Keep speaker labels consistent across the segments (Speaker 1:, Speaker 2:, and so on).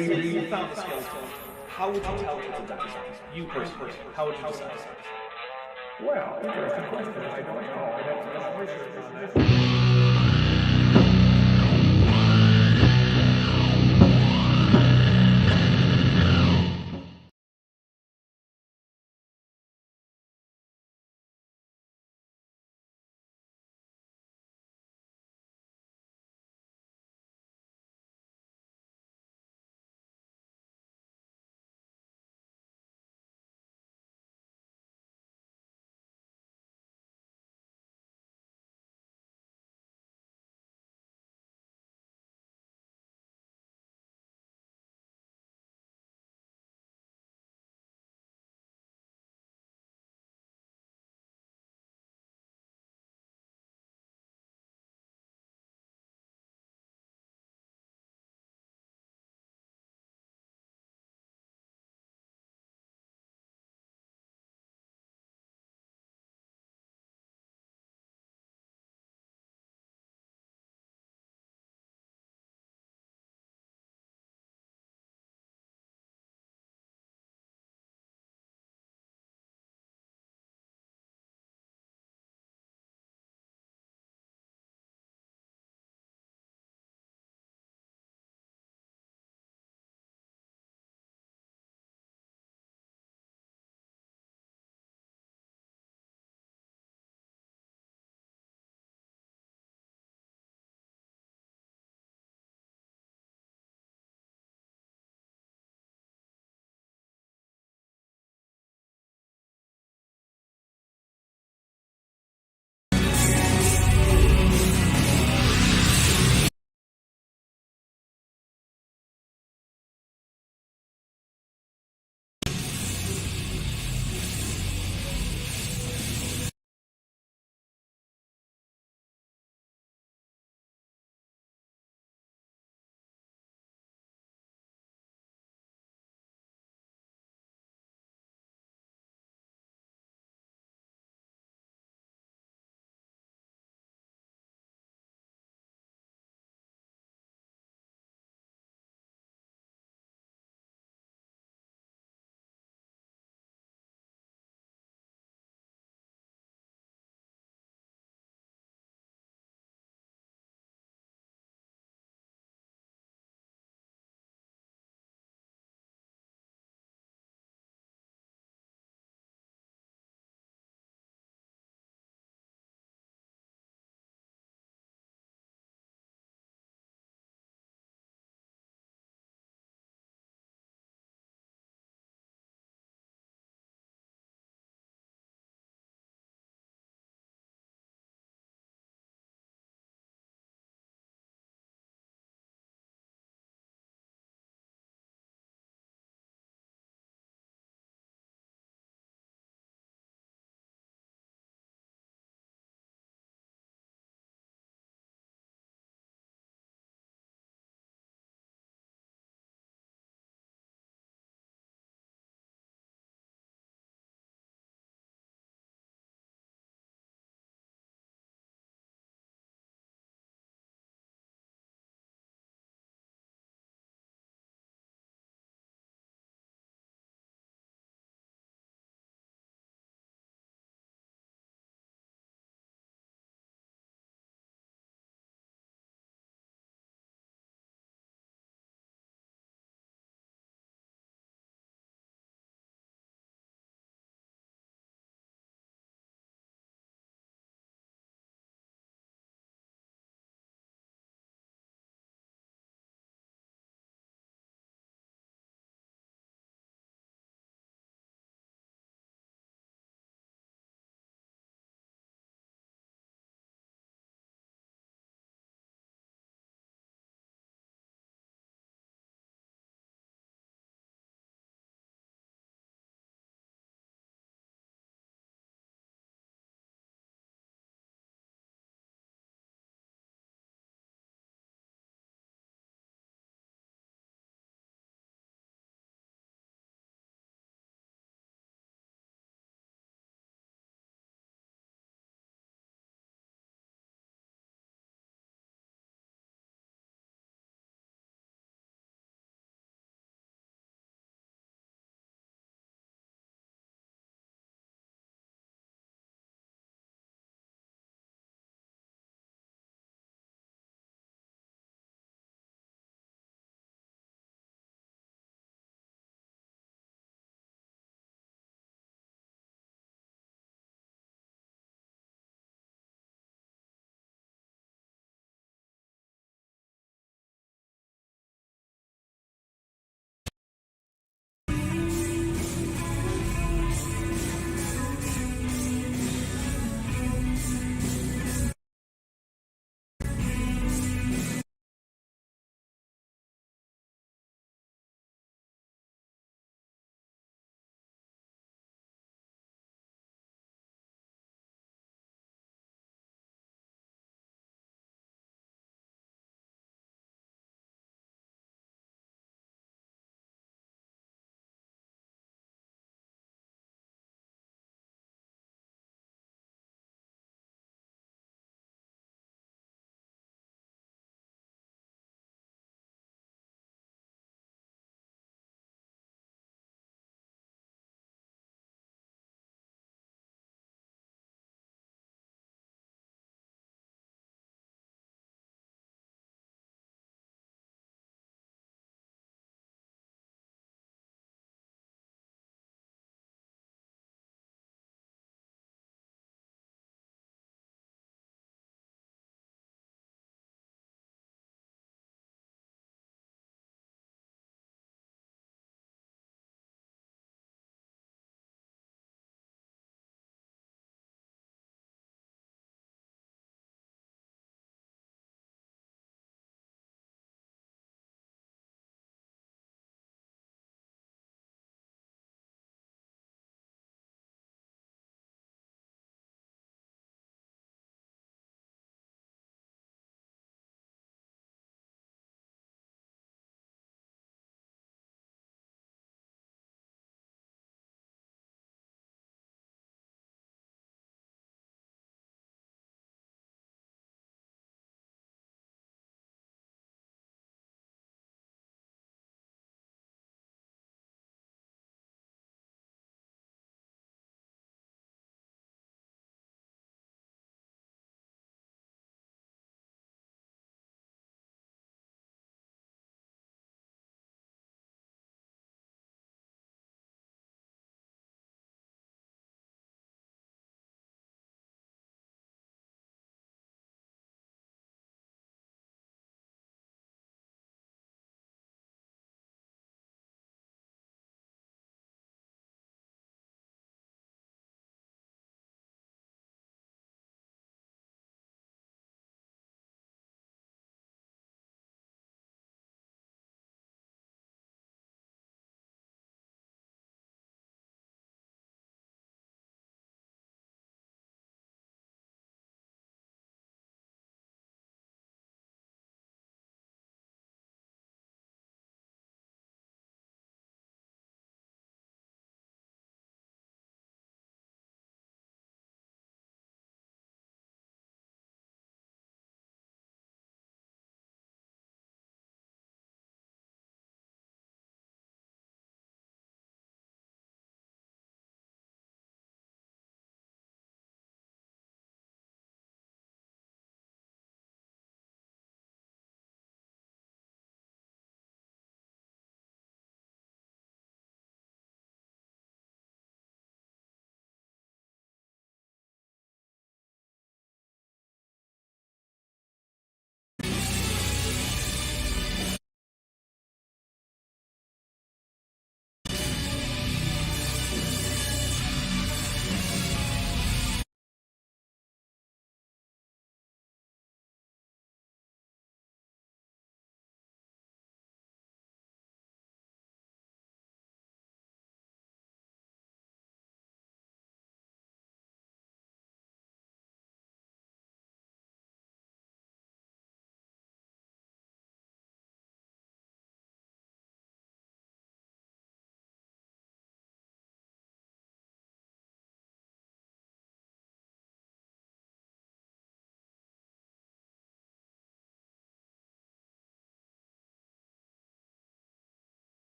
Speaker 1: you found the skeleton, how would you tell it's a dinosaur? You personally, how would you decide?
Speaker 2: Well, interesting question. I don't know. I'd have to do some research on that.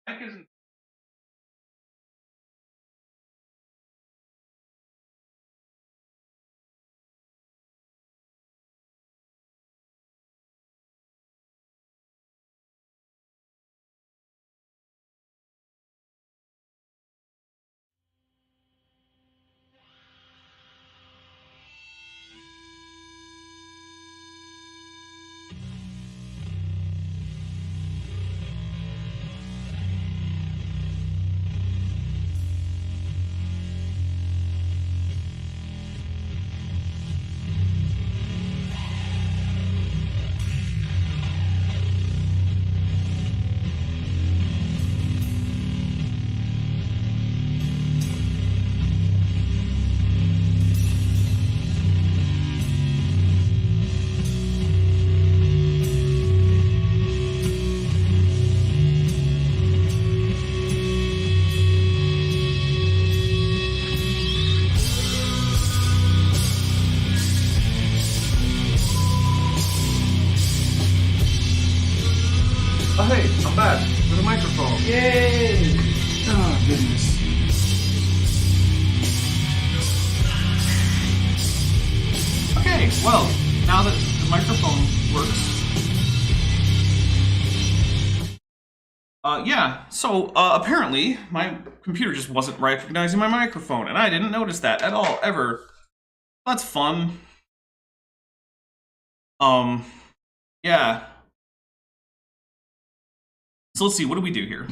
Speaker 1: Mic isn't.
Speaker 2: Oh, hey, I'm back with a microphone.
Speaker 1: Yay!
Speaker 2: Oh, goodness.
Speaker 1: Okay, well, now that the microphone works. Yeah, so apparently my computer just wasn't recognizing my microphone, and I didn't notice that at all, ever. That's fun. Yeah. So let's see, what do we do here?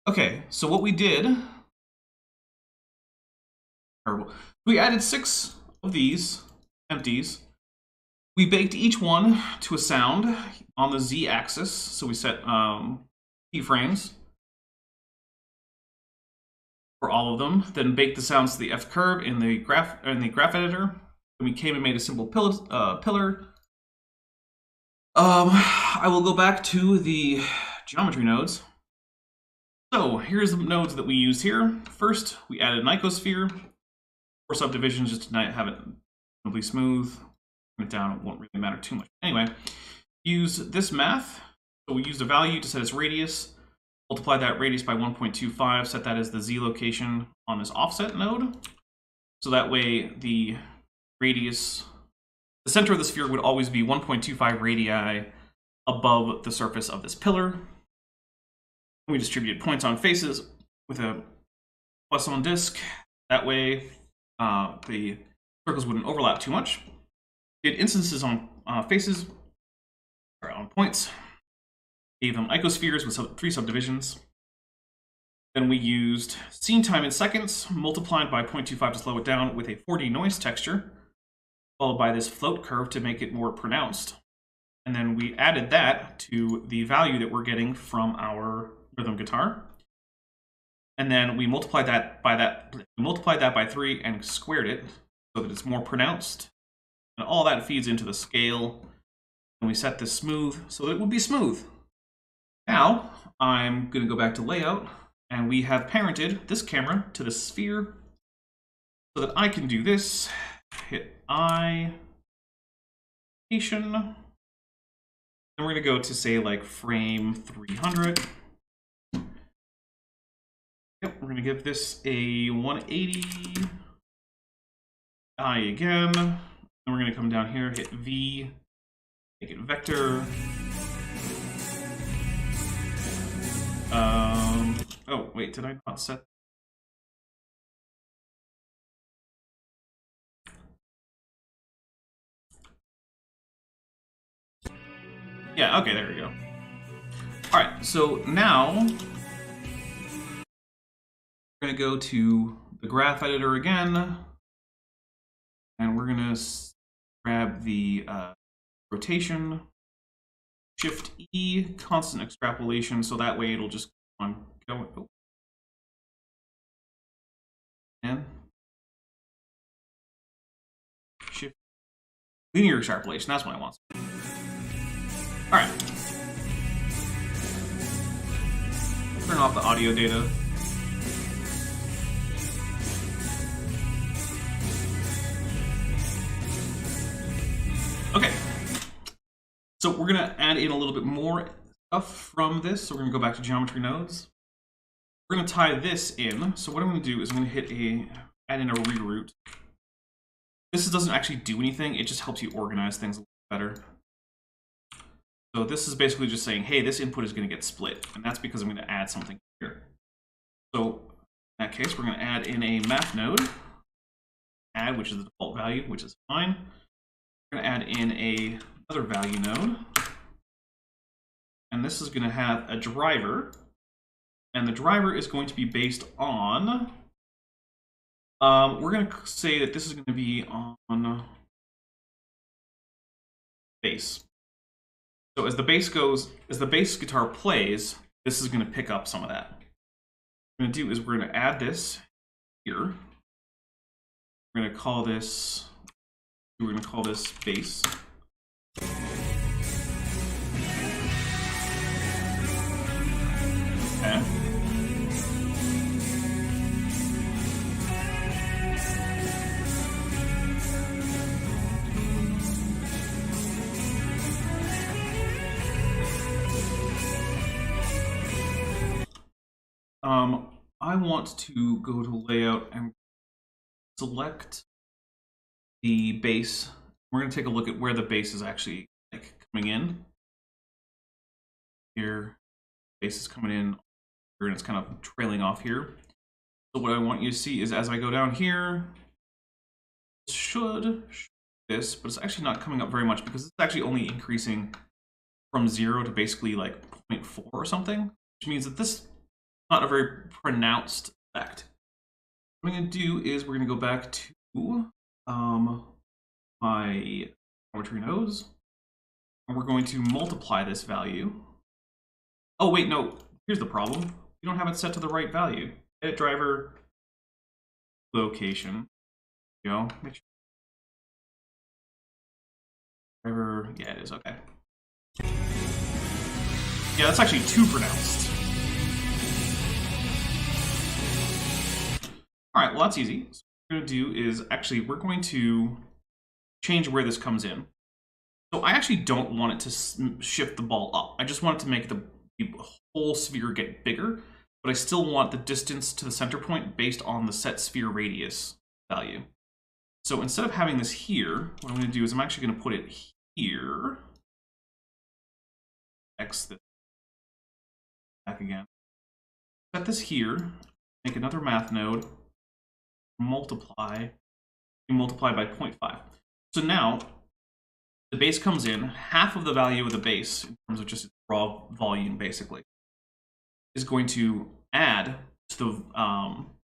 Speaker 1: Okay, so what we did, we added 6 of these empties. We baked each one to a sound on the Z-axis, so we set keyframes for all of them. Then baked the sounds to the F curve in the graph editor. Then we came and made a simple pillar. I will go back to the geometry nodes. So here's the nodes that we used here. First, we added an icosphere, 4 subdivisions just to have it reasonably smooth. It down, it won't really matter too much. Anyway, use this math. So we used a value to set its radius, multiply that radius by 1.25, set that as the Z location on this offset node. So that way the radius, the center of the sphere would always be 1.25 radii above the surface of this pillar. We distributed points on faces with a Poisson disk. That way the circles wouldn't overlap too much. Did instances on faces, or on points. Gave them icospheres with 3 subdivisions. Then we used scene time in seconds, multiplied by 0.25 to slow it down with a 4D noise texture, followed by this float curve to make it more pronounced. And then we added that to the value that we're getting from our rhythm guitar. And then we multiplied that by 3 and squared it so that it's more pronounced. And all that feeds into the scale. And we set this smooth so that it would be smooth. Now, I'm going to go back to layout, and we have parented this camera to the sphere so that I can do this. Hit I, location, and we're going to go to, say, like frame 300. Yep, we're going to give this a 180. I again. And we're going to come down here, hit V, make it vector. Oh, wait, did I not set? Yeah, okay, there we go. All right, so now we're going to go to the graph editor again, and we're going to grab the rotation, Shift E, constant extrapolation, so that way it'll just go on going. Oh. And Shift linear extrapolation, that's what I want. All right. Turn off the audio data. Okay. So we're gonna add in a little bit more stuff from this. So we're gonna go back to geometry nodes. We're gonna tie this in. So what I'm gonna do is I'm gonna add in a reroute. This doesn't actually do anything. It just helps you organize things a little better. So this is basically just saying, hey, this input is gonna get split. And that's because I'm gonna add something here. So in that case, we're gonna add in a math node. Add, which is the default value, which is fine. We're gonna add in another value node. And this is gonna have a driver. And the driver is going to be based on, we're going to say that this is going to be on bass. So as the bass goes, as the bass guitar plays, this is going to pick up some of that. What we're going to do is we're going to add this here. We're going to call this bass. Okay. I want to go to layout and select the bass. We're going to take a look at where the bass is actually coming in. Here, bass is coming in here, and it's kind of trailing off here. So what I want you to see is as I go down here, it should show this, but it's actually not coming up very much because it's actually only increasing from 0 to basically like 0.4 or something, which means that this is not a very pronounced effect. What I'm going to do is we're going to go back to my geometry nodes, and we're going to multiply this value. Oh wait, no, here's the problem. You don't have it set to the right value. Edit driver location. There you go. Make sure. Driver, yeah, it is, okay. Yeah, that's actually too pronounced. All right, well, that's easy. So what we're going to do is actually, we're going to change where this comes in. So I actually don't want it to shift the ball up. I just want it to make the whole sphere get bigger, but I still want the distance to the center point based on the set sphere radius value. So instead of having this here, what I'm going to do is I'm actually going to put it here. X this back again. Set this here, make another math node, multiply by 0.5. So now the base comes in, half of the value of the base, in terms of just raw volume basically, is going to add to the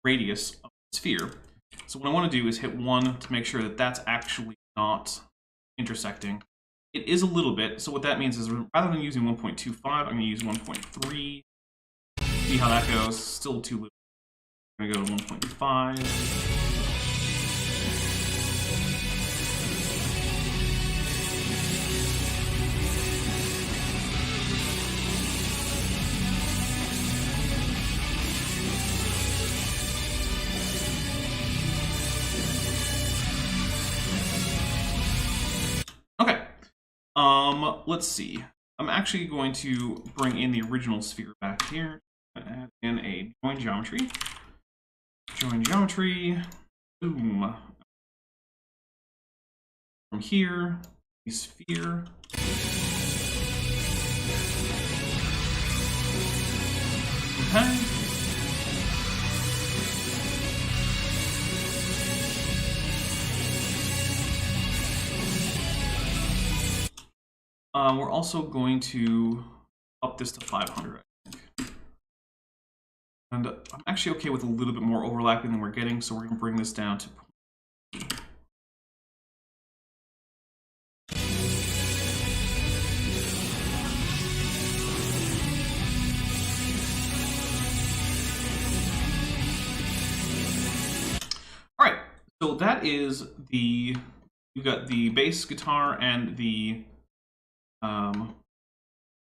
Speaker 1: radius of the sphere. So what I want to do is hit 1 to make sure that that's actually not intersecting. It is a little bit, so what that means is rather than using 1.25, I'm going to use 1.3. See how that goes. Still too little. I'm going to go to 1.5. Okay. Let's see. I'm actually going to bring in the original sphere back here. Add in a join geometry. Join geometry. Boom. From here, the sphere. Okay. We're also going to up this to 500, I think. And I'm actually okay with a little bit more overlapping than we're getting, so we're going to bring this down to 0.2. All right, so that is you've got the bass guitar and the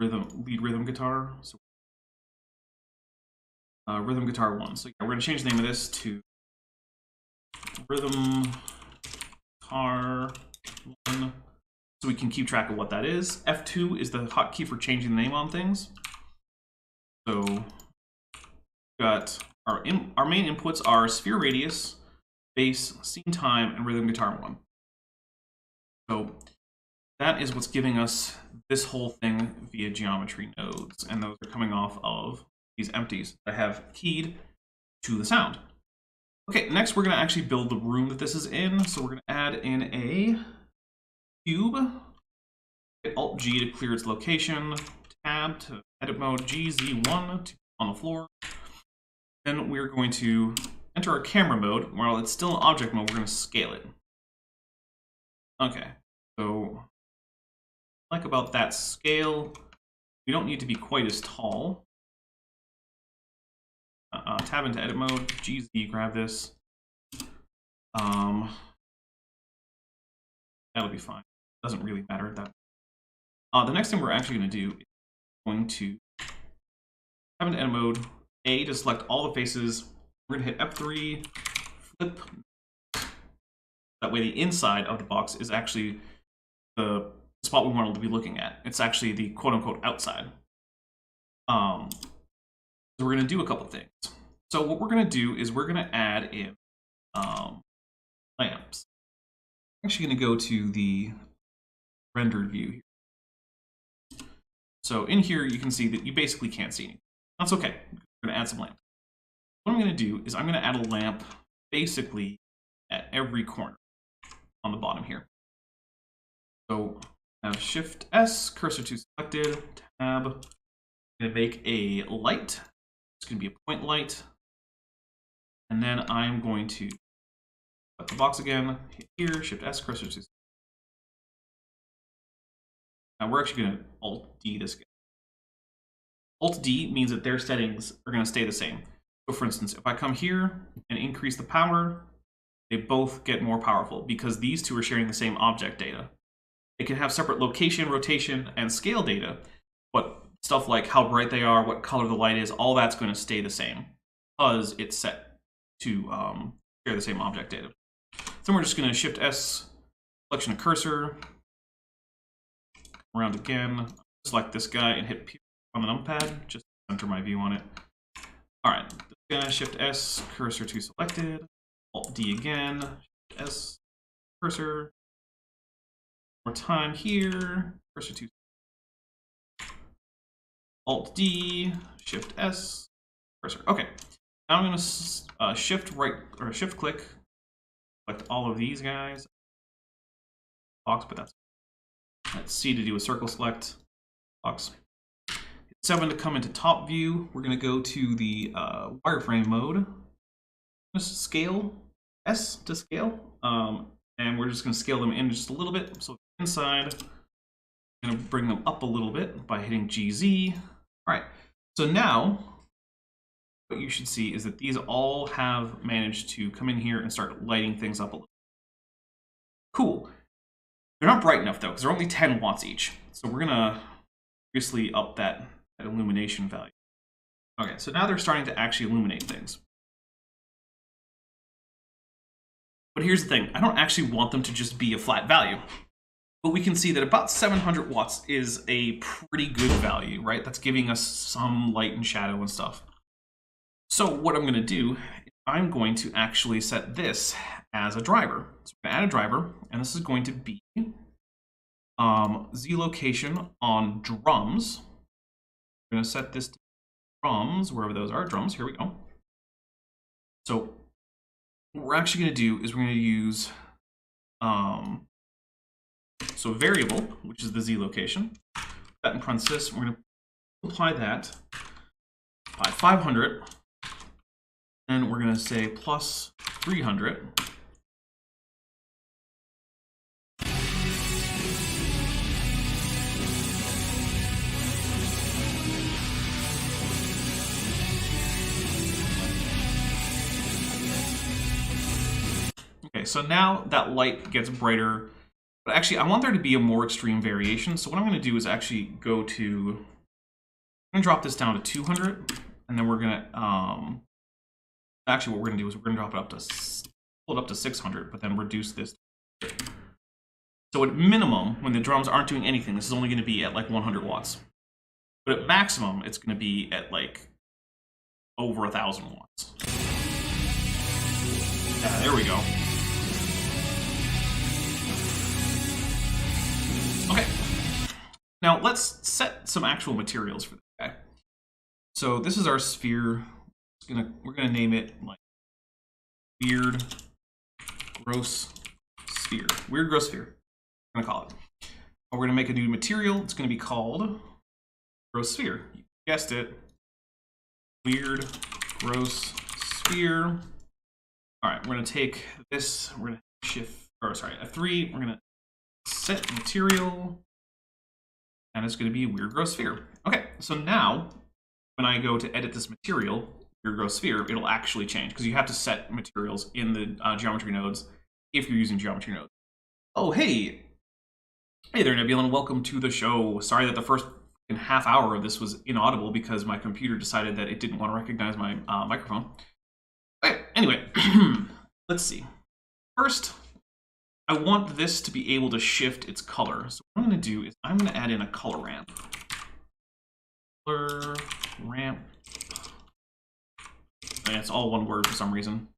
Speaker 1: lead rhythm guitar. So rhythm guitar 1. So yeah, we're going to change the name of this to rhythm guitar 1. so we can keep track of what that is. F2 is the hotkey for changing the name on things. So we've got our main inputs are sphere radius, bass, scene time, and rhythm guitar 1. So that is what's giving us this whole thing via geometry nodes, and those are coming off of these empties that I have keyed to the sound. Okay, next we're going to actually build the room that this is in. So we're going to add in a cube. Hit Alt-G to clear its location. Tab to edit mode. GZ1 to on the floor. Then we're going to enter our camera mode. While it's still in object mode, we're going to scale it. Okay, so like about that scale, we don't need to be quite as tall. Tab into edit mode, GZ, grab this. That'll be fine. Doesn't really matter that. The next thing we're actually going to do is going to tab into edit mode, A to select all the faces. We're going to hit F3, flip. That way the inside of the box is actually the spot we wanted to be looking at. It's actually the quote-unquote outside. So we're going to do a couple things. So what we're going to do is we're going to add in lamps. I'm actually going to go to the rendered view here. So in here, you can see that you basically can't see anything. That's okay. We're going to add some lamps. What I'm going to do is I'm going to add a lamp basically at every corner on the bottom here. So I have Shift S, cursor to selected, tab. I'm going to make a light. It's going to be a point light. And then I'm going to select the box again, hit here, Shift S, cursor to. Now we're actually going to Alt-D this again. Alt-D means that their settings are going to stay the same. So for instance, if I come here and increase the power, they both get more powerful because these two are sharing the same object data. They can have separate location, rotation, and scale data, but stuff like how bright they are, what color the light is, all that's going to stay the same because it's set to share the same object data. So we're just going to Shift S, selection of cursor, around again, select this guy and hit P on the numpad, just center my view on it. All right, this guy, Shift S, cursor to selected, Alt-D again, Shift S, cursor, more time here, cursor to Alt-D, Shift S, cursor. Okay, now I'm going to shift right or shift click, select all of these guys. Box, but that's C to do a circle select. Box. Hit 7 to come into top view. We're going to go to the wireframe mode. Just scale S to scale, and we're just going to scale them in just a little bit. So inside, I'm going to bring them up a little bit by hitting GZ. All right. So now what you should see is that these all have managed to come in here and start lighting things up a little. Cool. They're not bright enough though, because they're only 10 watts each. So we're gonna obviously up that illumination value. Okay, so now they're starting to actually illuminate things. But here's the thing, I don't actually want them to just be a flat value. But we can see that about 700 watts is a pretty good value, right? That's giving us some light and shadow and stuff. So what I'm going to do, I'm going to actually set this as a driver. So we're going to add a driver, and this is going to be Z location on drums. We're going to set this to drums, wherever those are, drums, here we go. So what we're actually going to do is we're going to use so variable, which is the Z location. That in parenthesis, we're going to multiply that by 500. And we're going to say plus 300. Okay, so now that light gets brighter. But actually, I want there to be a more extreme variation. So what I'm going to do is actually go to, I'm going to drop this down to 200. And then we're going to, actually what we're going to do is we're going to drop it up to, pull it up to 600, but then reduce this. So at minimum, when the drums aren't doing anything, this is only going to be at like 100 watts. But at maximum, it's going to be at like over 1,000 watts. Yeah, there we go. Okay. Now let's set some actual materials for this guy. So this is our sphere. We're gonna name it like weird gross sphere. Weird gross sphere. We're gonna call it. We're gonna make a new material. It's gonna be called gross sphere. You guessed it. Weird gross sphere. All right, we're gonna take this. We're gonna shift, or sorry, F3. We're gonna set material, and it's gonna be weird gross sphere. Okay, so now when I go to edit this material, weird gross sphere, it'll actually change because you have to set materials in the geometry nodes if you're using geometry nodes. Oh, hey there, Nebulon. Welcome to the show. Sorry that the first half hour of this was inaudible because my computer decided that it didn't want to recognize my microphone. Okay, anyway, let's see. First, I want this to be able to shift its color. So what I'm going to do is I'm going to add in a color ramp. Color ramp. And it's all one word for some reason.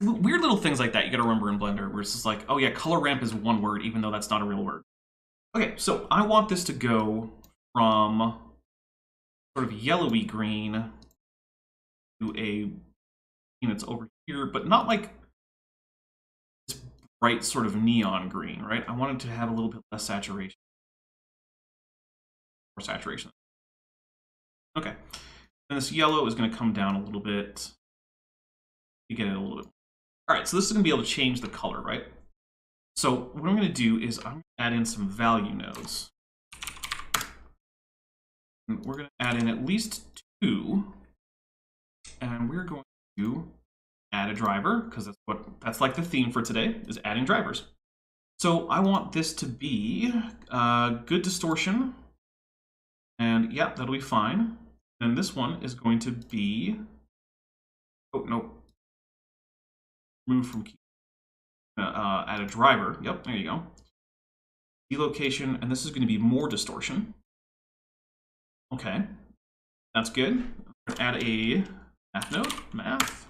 Speaker 1: Weird little things like that you got to remember in Blender, where it's just like, oh yeah, color ramp is one word, even though that's not a real word. Okay, so I want this to go from sort of yellowy green to a, it's over here, but not like this bright sort of neon green, right? I want it to have a little bit less saturation. More saturation. Okay. And this yellow is going to come down a little bit. You get it a little bit. All right, so this is going to be able to change the color, right? So what I'm going to do is I'm going to add in some value nodes. And we're going to add in at least 2. And we're going to add a driver, because that's like the theme for today, is adding drivers. So I want this to be good distortion. And yeah, that'll be fine. And this one is going to be, oh no, remove from key. Add a driver. Yep, there you go. Delocation, and this is going to be more distortion. Okay, that's good. Add a math node, math.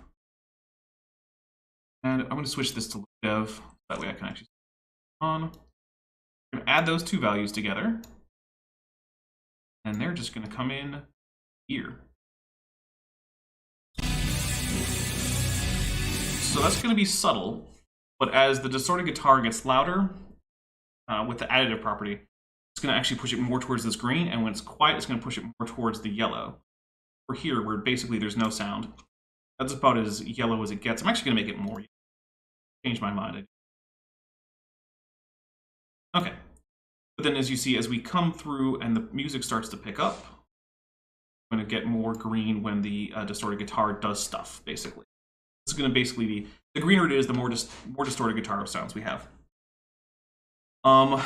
Speaker 1: And I'm going to switch this to dev. That way I can actually on. I'm going to add those 2 values together. And they're just going to come in here. So that's going to be subtle, but as the distorted guitar gets louder with the additive property, it's going to actually push it more towards this green, and when it's quiet, it's going to push it more towards the yellow. Or here, where basically there's no sound. That's about as yellow as it gets. I'm actually going to make it more yellow. Change my mind. Okay. But then as you see, as we come through and the music starts to pick up, I'm going to get more green when the distorted guitar does stuff, basically. This is going to basically be, the greener it is, the more distorted guitar sounds we have. Up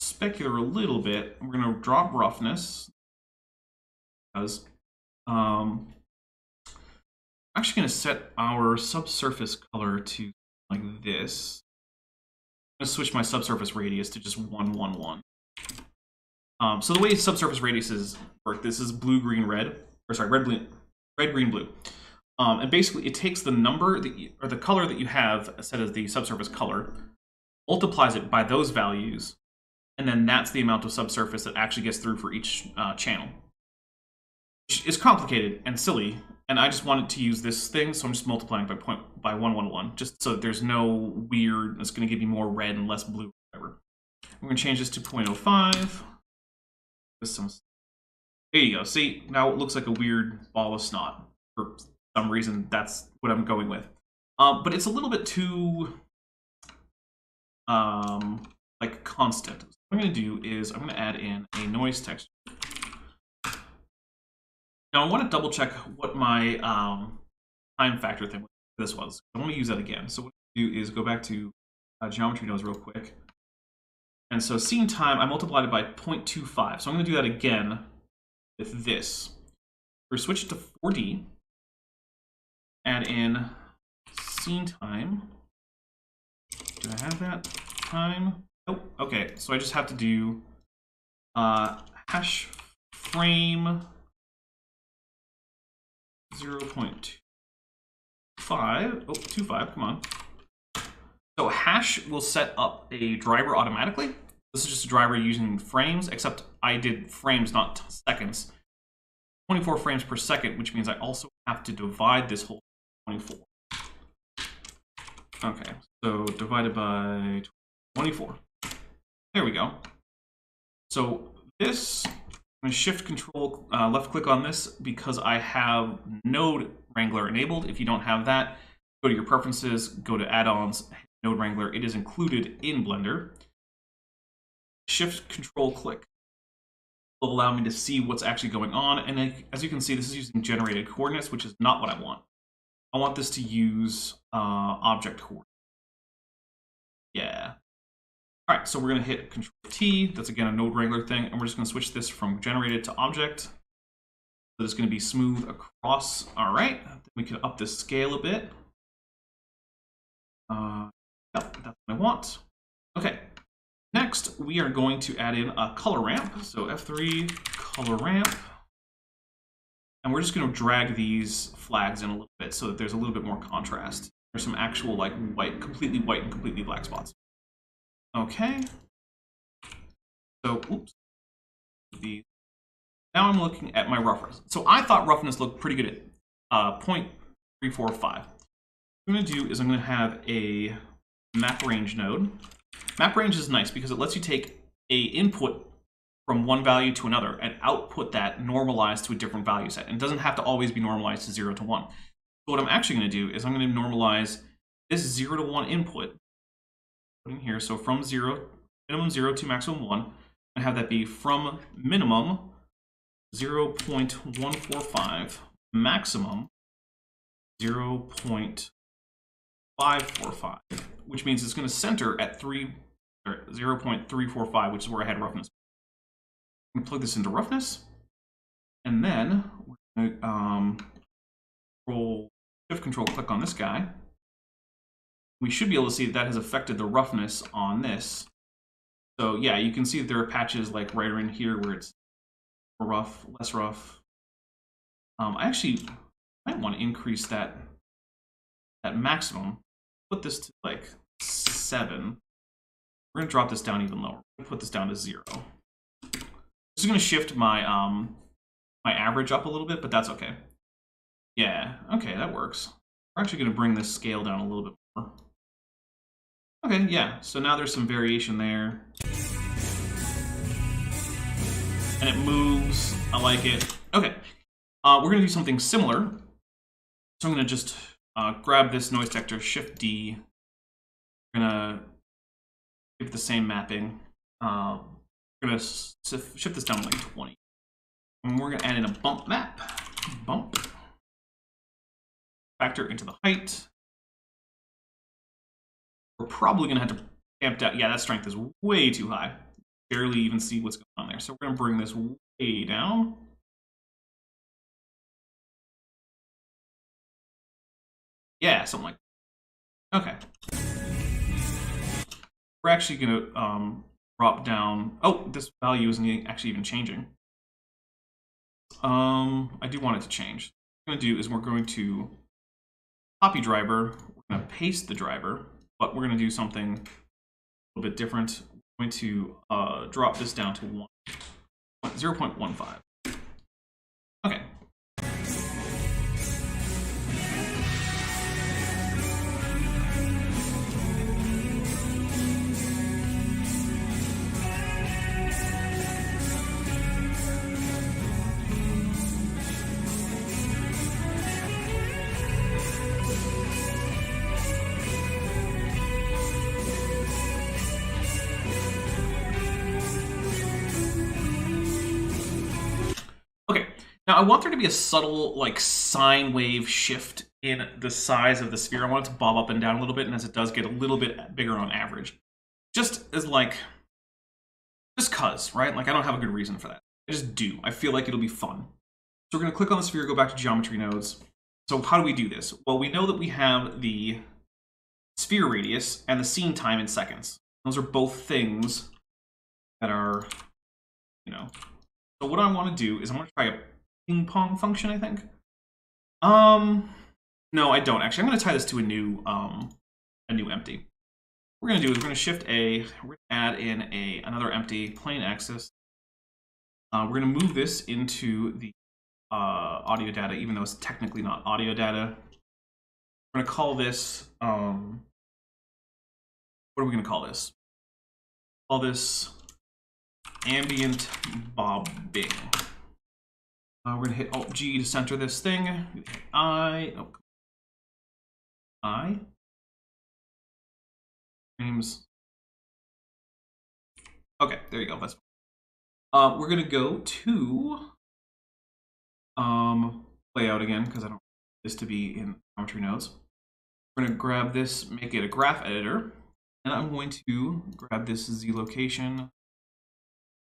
Speaker 1: specular a little bit. We're going to drop roughness. Because I'm actually going to set our subsurface color to like this. I'm going to switch my subsurface radius to just 1, 1, 1. So the way subsurface radiuses work, this is blue, green, red, or sorry, red, green, blue. And basically it takes the number that you, or the color that you have set as the subsurface color, multiplies it by those values, and then that's the amount of subsurface that actually gets through for each channel. Which is complicated and silly, and I just wanted to use this thing, so I'm just multiplying by 1, 1, 1, just so there's no weird, it's going to give you more red and less blue, whatever. We're going to change this to 0.05. There you go. See, now it looks like a weird ball of snot. For some reason, that's what I'm going with. But it's a little bit too like constant. So what I'm going to do is I'm going to add in a noise texture. Now I want to double check what my time factor thing for this was. I want to use that again. So what I do is go back to geometry nodes real quick. And so scene time, I multiplied it by 0.25. So I'm going to do that again with this. We're switch it to 4D. Add in scene time. I have that time? Nope. Okay, so I just have to do hash frame 0.25. Oh, 25, come on. So hash will set up a driver automatically. This is just a driver using frames, except I did frames, not seconds. 24 frames per second, which means I also have to divide this whole 24. Okay, so divided by 24. There we go. So this, I'm going to shift control, left click on this because I have Node Wrangler enabled. If you don't have that, go to your preferences, go to add-ons, Node Wrangler. It is included in Blender. Shift control click will allow me to see what's actually going on. And as you can see, this is using generated coordinates, which is not what I want. I want this to use object coordinates. Yeah. All right, so we're going to hit Control T. That's again a Node Wrangler thing, and we're just going to switch this from generated to object. So it's going to be smooth across. All right, we can up this scale a bit. Yep, that's what I want. Okay. Next, we are going to add in a color ramp. So F3 color ramp. And we're just going to drag these flags in a little bit so that there's a little bit more contrast. There's some actual like completely white and completely black spots. Okay. So, oops. Now I'm looking at my roughness. So I thought roughness looked pretty good at 0.345. What I'm going to do is I'm going to have a map range node. Map range is nice because it lets you take a input from one value to another and output that normalized to a different value set. And it doesn't have to always be normalized to 0 to 1. So what I'm actually going to do is I'm going to normalize this 0 to 1 input in here. So from 0, minimum 0 to maximum 1, and have that be from minimum 0.145, maximum 0.545, which means it's going to center at 0.345, which is where I had roughness. I'm going to plug this into roughness, and then we're going to shift control click on this guy. We should be able to see that has affected the roughness on this. So yeah, you can see that there are patches like right in here where it's more rough, less rough. I actually might want to increase that maximum. Put this to like 7. We're going to drop this down even lower. We're going to put this down to 0. This is going to shift my my average up a little bit, but that's okay. Yeah, okay, that works. We're actually going to bring this scale down a little bit more. Okay, yeah, so now there's some variation there. And it moves. I like it. Okay, we're going to do something similar. So I'm going to just grab this noise detector, Shift D. We're going to give it the same mapping. We're going to shift this down to like 20. And we're going to add in a bump map. Bump. Factor into the height. We're probably going to have to amp down. Yeah, that strength is way too high. Barely even see what's going on there. So we're going to bring this way down. Yeah, something like that. Okay. We're actually going to drop down. Oh, this value isn't actually even changing. I do want it to change. What we're going to do is we're going to copy driver. We're going to paste the driver, but we're going to do something a little bit different. We're going to drop this down to 0.15. Okay. Now, I want there to be a subtle, like, sine wave shift in the size of the sphere. I want it to bob up and down a little bit, and as it does, get a little bit bigger on average. Just as, like, just cuz, right? Like, I don't have a good reason for that. I just do. I feel like it'll be fun. So we're going to click on the sphere, go back to geometry nodes. So how do we do this? Well, we know that we have the sphere radius and the scene time in seconds. Those are both things that are, you know. So what I want to do is I'm going to try a ping pong function, I think. No, I don't actually. I'm going to tie this to a new empty. What we're going to do is we're going to shift A. We're going to add in another empty plain axis. We're going to move this into the audio data, even though it's technically not audio data. We're going to call this. What are we going to call this? Call this ambient bobbing. We're going to hit Alt G to center this thing. I. Frames. Okay, there you go. That's. We're going to go to layout again because I don't want this to be in geometry nodes. We're going to grab this, make it a graph editor, and I'm going to grab this Z location,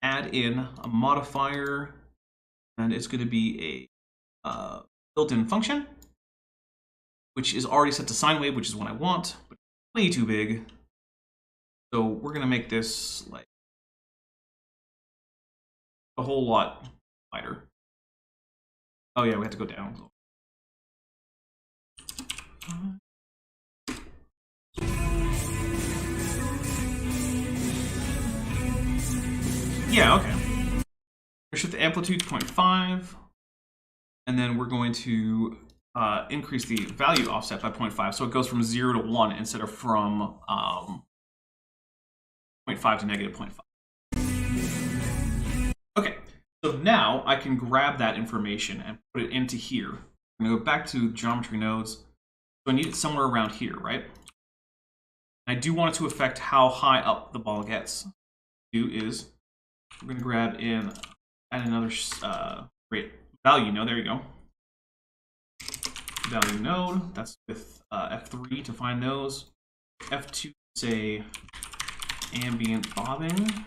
Speaker 1: add in a modifier, and it's going to be a built-in function, which is already set to sine wave, which is what I want, but way too big. So we're going to make this like a whole lot wider. Oh yeah, we have to go down. Yeah, okay. We're shift the amplitude to 0.5, and then we're going to increase the value offset by 0.5, so it goes from 0 to 1 instead of from 0.5 to negative 0.5. Okay, so now I can grab that information and put it into here. I'm going to go back to geometry nodes. So I need it somewhere around here, right? I do want it to affect how high up the ball gets. What we're going to do is we're going to grab in, add another value node. There you go. Value node. That's with F3 to find those. F2 say ambient bobbing.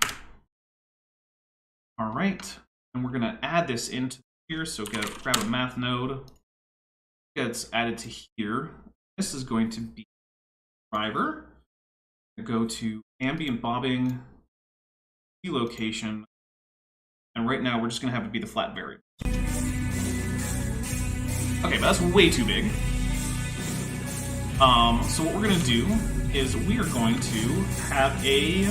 Speaker 1: All right, and we're gonna add this into here. So grab a math node. Gets added to here. This is going to be driver. Go to ambient bobbing, key location, and right now we're just gonna have it be the flat variable. Okay, but that's way too big. So what we're gonna do is we are going to have a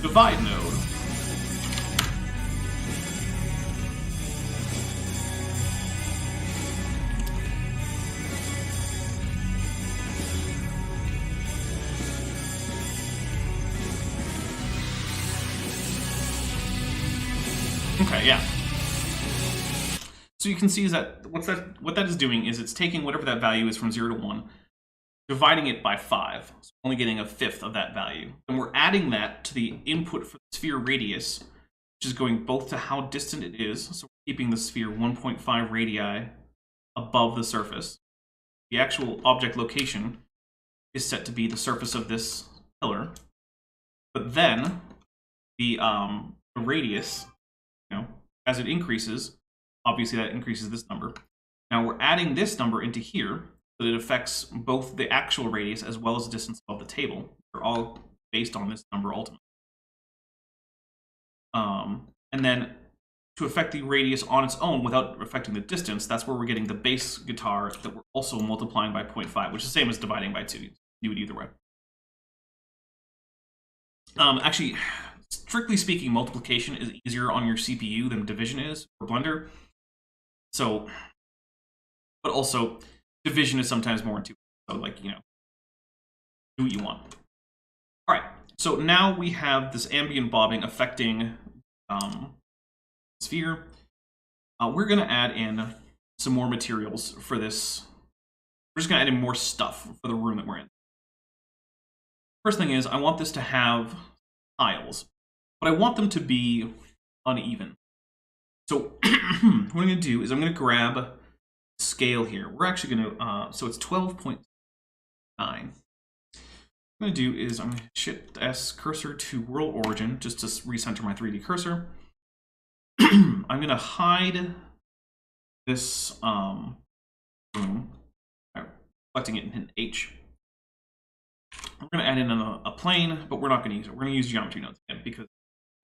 Speaker 1: divide node. Okay, yeah. So you can see is that what that is doing is it's taking whatever that value is from 0 to 1, dividing it by 5, so only getting a fifth of that value. And we're adding that to the input for the sphere radius, which is going both to how distant it is, so we're keeping the sphere 1.5 radii above the surface. The actual object location is set to be the surface of this pillar, but then the radius, as it increases, obviously that increases this number. Now we're adding this number into here, so that it affects both the actual radius as well as the distance above the table. They're all based on this number ultimately. And then to affect the radius on its own without affecting the distance, that's where we're getting the bass guitar that we're also multiplying by 0.5, which is the same as dividing by 2. You do it either way. Actually, strictly speaking, multiplication is easier on your CPU than division is for Blender. So, but also, division is sometimes more intuitive. So, like, do what you want. All right, so now we have this ambient bobbing affecting sphere. We're going to add in some more materials for this. We're just going to add in more stuff for the room that we're in. First thing is, I want this to have tiles, but I want them to be uneven. So what I'm going to do is I'm going to grab scale here. We're actually going to, so it's 12.9. What I'm going to do is I'm going to shift S cursor to world origin just to recenter my 3D cursor. I'm going to hide this room, reflecting it in H. we're going to add in a plane, but we're not going to use it. We're going to use geometry nodes again, because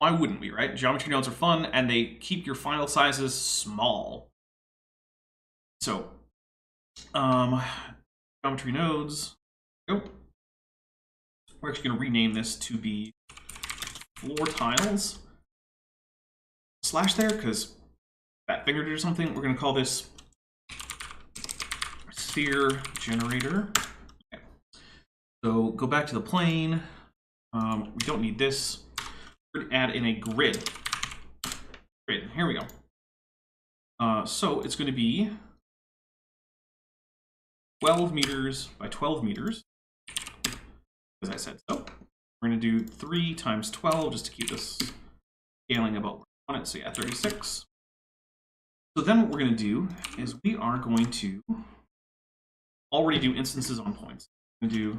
Speaker 1: why wouldn't we, right? Geometry nodes are fun, and they keep your file sizes small. So, geometry nodes, go. We're actually going to rename this to be floor tiles / there, because that fingered it or something. We're going to call this sphere generator. Okay. So go back to the plane. We don't need this. We're going to add in a grid. Here we go. So it's going to be 12 meters by 12 meters, as I said so. We're going to do 3 times 12 just to keep this scaling about on it. So yeah, 36. So then what we're going to do is we are going to already do instances on points. We're going to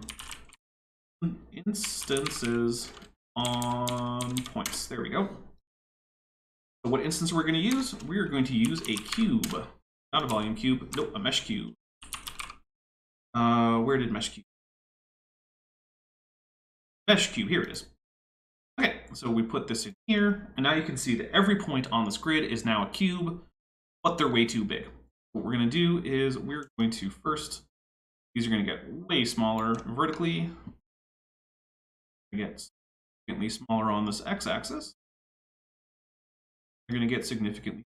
Speaker 1: do instances on points. There we go. So what instance we're going to use? We're going to use a cube. Not a volume cube. Nope, a mesh cube. Where did mesh cube? Mesh cube, here it is. Okay, so we put this in here, and now you can see that every point on this grid is now a cube, but they're way too big. What we're going to do is we're going to first, these are going to get way smaller vertically. Get significantly smaller on this x-axis. They're going to get significantly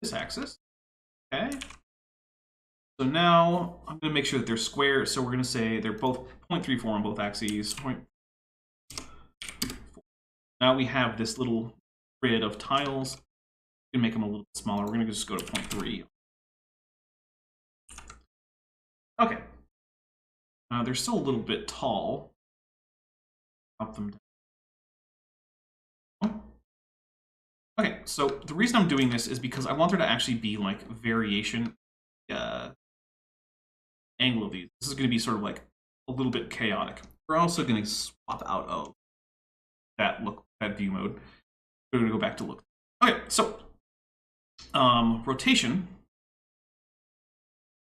Speaker 1: this axis. Okay. So now I'm going to make sure that they're square. So we're going to say they're both 0.34 on both axes. Now we have this little grid of tiles. We can make them a little bit smaller. We're going to just go to 0.3. Okay. They're still a little bit tall. Drop them down. Okay, so the reason I'm doing this is because I want there to actually be like variation angle of these. This is going to be sort of like a little bit chaotic. We're also going to swap out of that view mode. We're going to go back to look. Okay, so rotation is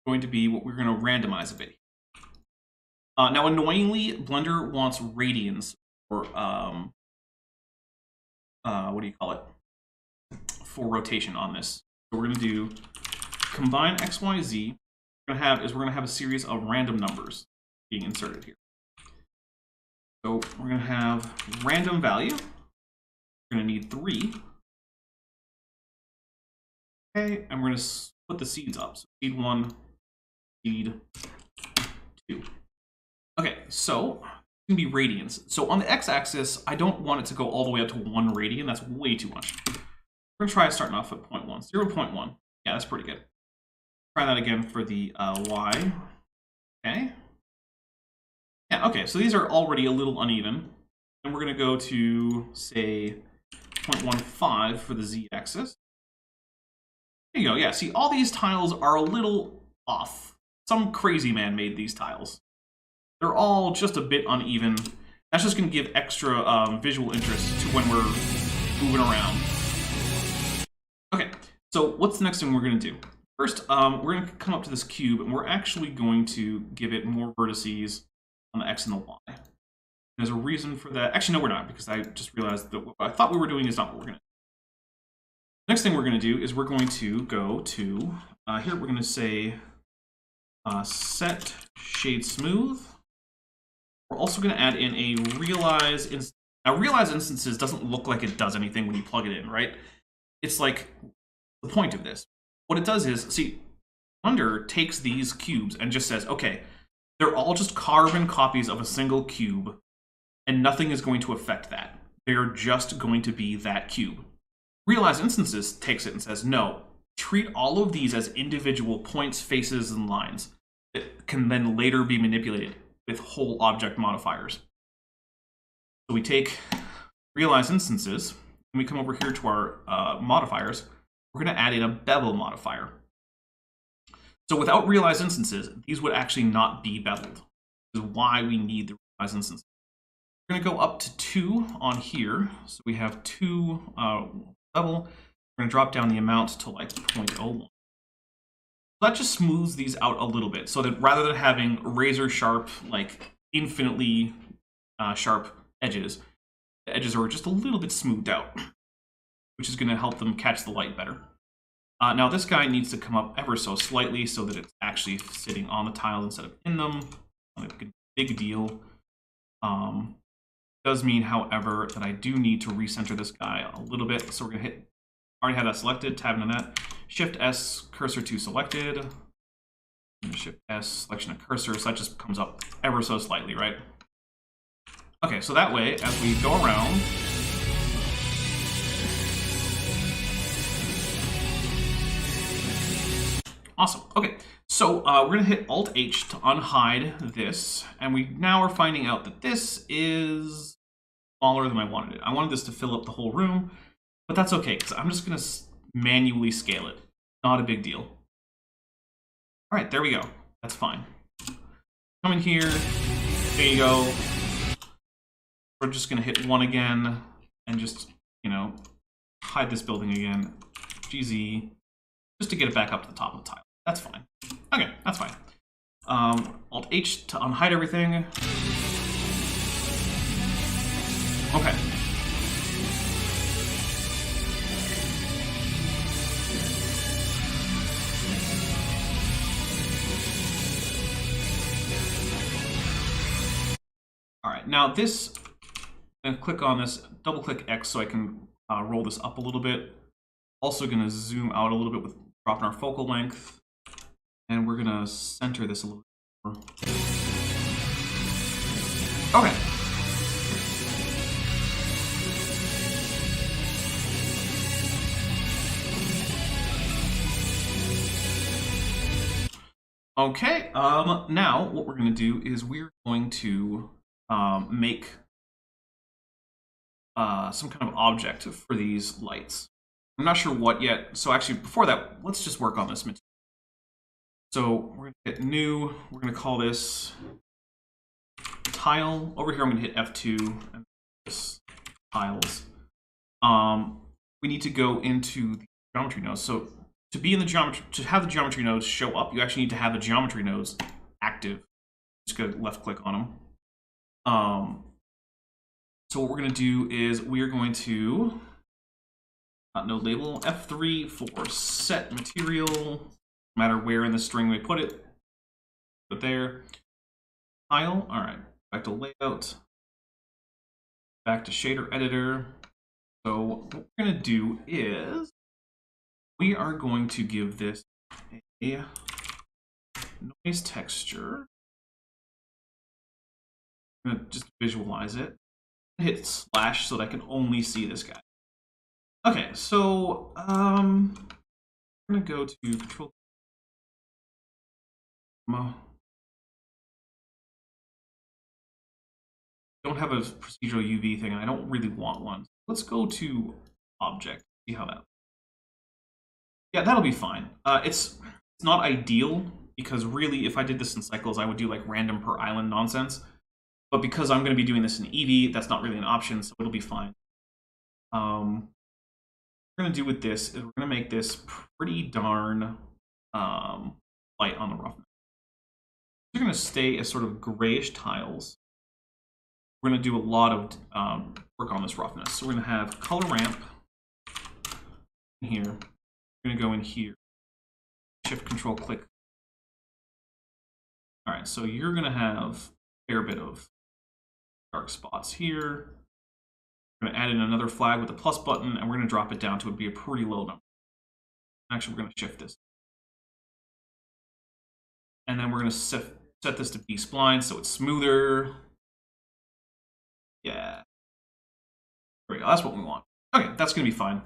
Speaker 1: going to be what we're going to randomize a bit. Now, annoyingly, Blender wants radians for what do you call it? For rotation on this. So we're going to do combine X, Y, Z. We're going to have a series of random numbers being inserted here. So we're going to have random value. We're going to need 3. Okay, and we're going to split the seeds up. So seed 1, seed 2. Okay, so it's going to be radians. So on the x-axis, I don't want it to go all the way up to 1 radian. That's way too much. We're going to try starting off at 0.1. 0.1. Yeah, that's pretty good. Try that again for the y. Okay. Yeah, okay, so these are already a little uneven. And we're going to go to, say, 0.15 for the z-axis. There you go. Yeah, see, all these tiles are a little off. Some crazy man made these tiles. They're all just a bit uneven. That's just going to give extra visual interest to when we're moving around. Okay, so what's the next thing we're going to do? First, we're going to come up to this cube, and we're actually going to give it more vertices on the x and the y. There's a reason for that. Actually, no, we're not, because I just realized that what I thought we were doing is not what we're going to do. Next thing we're going to do is we're going to go to, here we're going to say set shade smooth. We're also going to add in a realize instance. Now, realize instances doesn't look like it does anything when you plug it in, right? It's like the point of this. What it does is, see, Blender takes these cubes and just says, okay, they're all just carbon copies of a single cube, and nothing is going to affect that. They're just going to be that cube. Realize instances takes it and says, no, treat all of these as individual points, faces, and lines that can then later be manipulated with whole object modifiers. So we take realize instances, and we come over here to our modifiers. We're going to add in a bevel modifier. So without realize instances, these would actually not be beveled. This is why we need the realize instances. We're going to go up to 2 on here. So we have 2 bevel. We're going to drop down the amount to like 0.01. That just smooths these out a little bit, so that rather than having razor sharp, like infinitely sharp edges, the edges are just a little bit smoothed out, which is going to help them catch the light better. Now this guy needs to come up ever so slightly so that it's actually sitting on the tiles instead of in them. Not a big deal. Does mean, however, that I do need to recenter this guy a little bit. So we're going to hit, already have that selected, tab into that. Shift S, cursor to selected. Shift S, selection of cursor, so that just comes up ever so slightly, right? Okay, so that way, as we go around, awesome. Okay, so we're gonna hit Alt-H to unhide this, and we now are finding out that this is smaller than I wanted it. I wanted this to fill up the whole room, but that's okay, because I'm just gonna manually scale it. Not a big deal. All right, there we go. That's fine. Come in here. There you go. We're just gonna hit 1 again and just, you know, hide this building again. GZ, just to get it back up to the top of the tile. That's fine. Okay, that's fine. Alt-H to unhide everything. Okay. All right, now this, I'm gonna click on this, double click X so I can roll this up a little bit. Also gonna zoom out a little bit with dropping our focal length. And we're gonna center this a little bit more. Okay. Okay, now what we're gonna do is we're going to make some kind of object for these lights. I'm not sure what yet, so actually before that, let's just work on this material. So we're gonna hit new, we're gonna call this tile. Over here I'm gonna hit F2 and this tiles. We need to go into the geometry nodes. So to be in the geometry, to have the geometry nodes show up, you actually need to have the geometry nodes active. Just go left click on them. So what we're going to do is we are going to node label F3 for set material. No matter where in the string we put it, put there. Tile. All right. Back to layout. Back to shader editor. So what we're going to do is we are going to give this a noise texture. I'm going to just visualize it. Hit slash so that I can only see this guy. Okay, so I'm going to go to control. Don't have a procedural UV thing, and I don't really want one. Let's go to object, see how that. Yeah, that'll be fine. It's not ideal because really, if I did this in cycles, I would do like random per island nonsense. But because I'm going to be doing this in Eevee, that's not really an option, so it'll be fine. What we're going to do with this is we're going to make this pretty darn light on the roughness. We're going to stay as sort of grayish tiles. We're going to do a lot of work on this roughness. So we're going to have color ramp in here. We're going to go in here. Shift Control click. All right, so you're going to have a fair bit of dark spots here. We're going to add in another flag with a plus button, and we're going to drop it down to be a pretty low number. Actually, we're going to shift this. And then we're going to set this to B-spline so it's smoother. Yeah. There we go. That's what we want. Okay, that's going to be fine.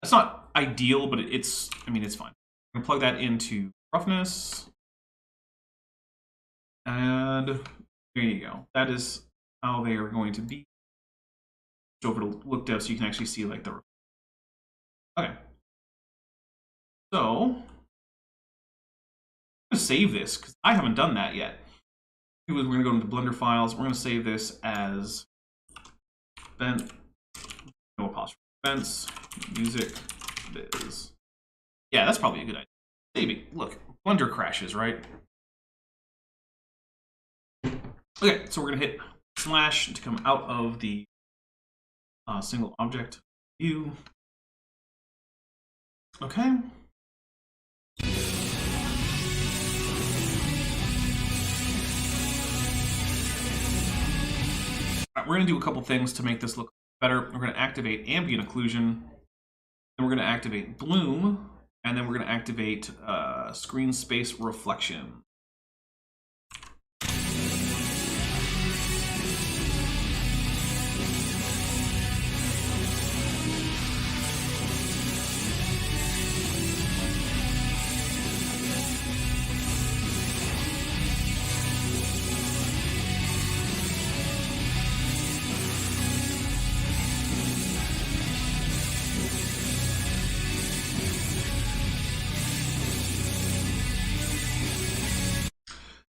Speaker 1: That's not ideal, but it's, I mean, it's fine. I'm going to plug that into roughness. And there you go. That is how they are going to be. Over to look dev so you can actually see like the. Okay. So I'm gonna save this because I haven't done that yet. We're gonna go into Blender files. We're gonna save this as vent, no apostrophe, vents, music, viz. Yeah, that's probably a good idea. Saving. Look, Blender crashes, right? Okay, so we're gonna hit slash to come out of the single object view. Okay. Right, we're gonna do a couple things to make this look better. We're gonna activate ambient occlusion, then we're gonna activate bloom, and then we're gonna activate screen space reflection.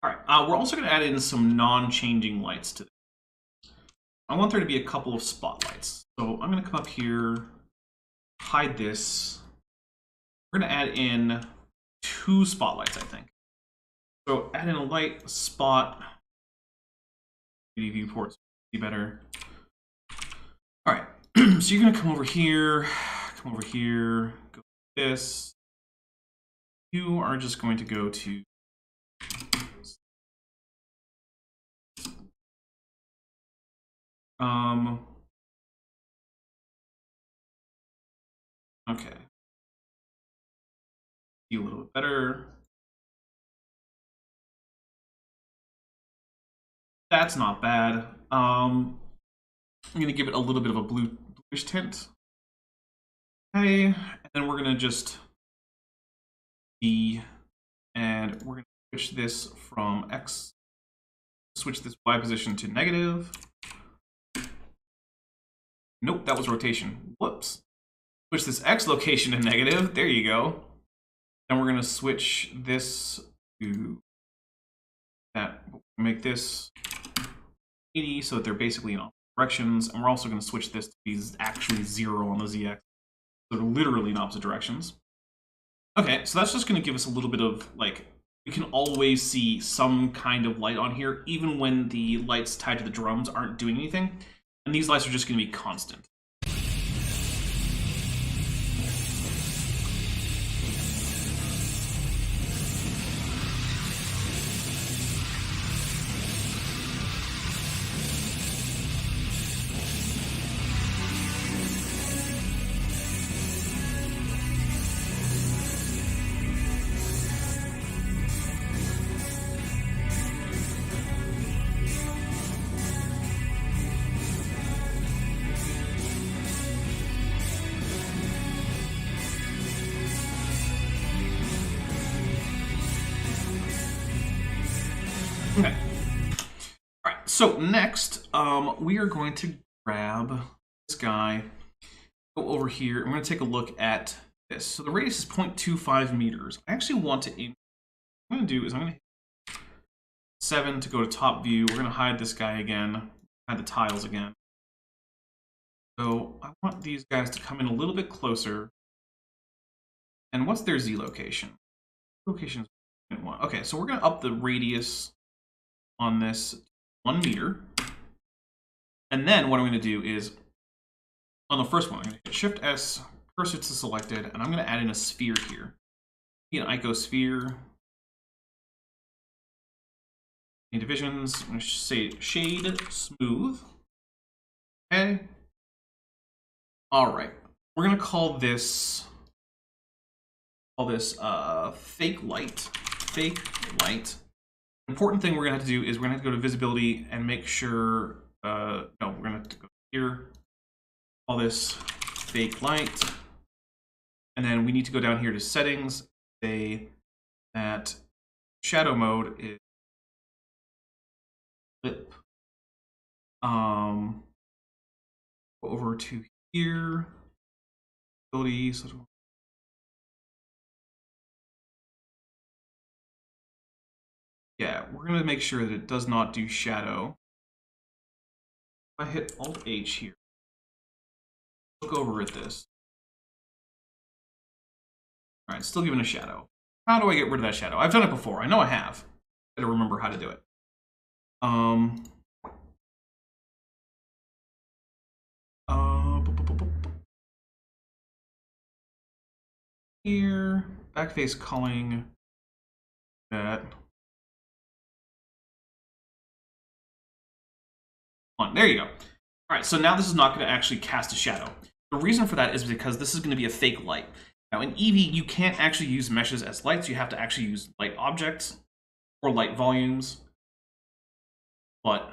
Speaker 1: All right, we're also going to add in some non-changing lights to this. I want there to be a couple of spotlights. So I'm going to come up here, hide this. We're going to add in 2 spotlights, I think. So add in a light spot. 3D viewports be better. All right, so you're going to come over here, go like this. You are just going to go to okay. See a little bit better. That's not bad. I'm gonna give it a little bit of a bluish tint. Okay, and then we're gonna just and we're gonna switch this from X, switch this Y position to negative. Nope, that was rotation. Whoops. Switch this X location to negative. There you go. Then we're gonna switch this to that. Make this 80 so that they're basically in opposite directions, and we're also going to switch this to be actually 0 on the Z-axis. So they're literally in opposite directions. Okay, so that's just going to give us a little bit of, like, we can always see some kind of light on here, even when the lights tied to the drums aren't doing anything. And these lights are just going to be constant. Okay. All right. So next, we are going to grab this guy, go over here, and we're going to take a look at this. So the radius is 0.25 meters. I actually want to aim. What I'm going to do is I'm going to hit 7 to go to top view. We're going to hide this guy again, hide the tiles again. So I want these guys to come in a little bit closer. And what's their Z location? Location is 1. Okay, so we're going to up the radius on this 1 meter. And then what I'm going to do is, on the first one, I'm going to hit Shift S, cursor to selected, and I'm going to add in a sphere here. An icosphere. In divisions, I'm going to say shade smooth. Okay. All right. We're going to call this fake light. Fake light. Important thing we're going to have to do is we're going to have to go to visibility and make sure, no, we're going to have to go here, call this fake light, and then we need to go down here to settings, say that shadow mode is flip. Go over to here, visibility, so yeah, we're going to make sure that it does not do shadow. If I hit Alt-H here, look over at this. All right, still giving a shadow. How do I get rid of that shadow? I've done it before. I know I have. I gotta remember how to do it. Here, backface culling that. There you go. All right, so now this is not going to actually cast a shadow. The reason for that is because this is going to be a fake light. Now in Eevee, you can't actually use meshes as lights. You have to actually use light objects or light volumes. But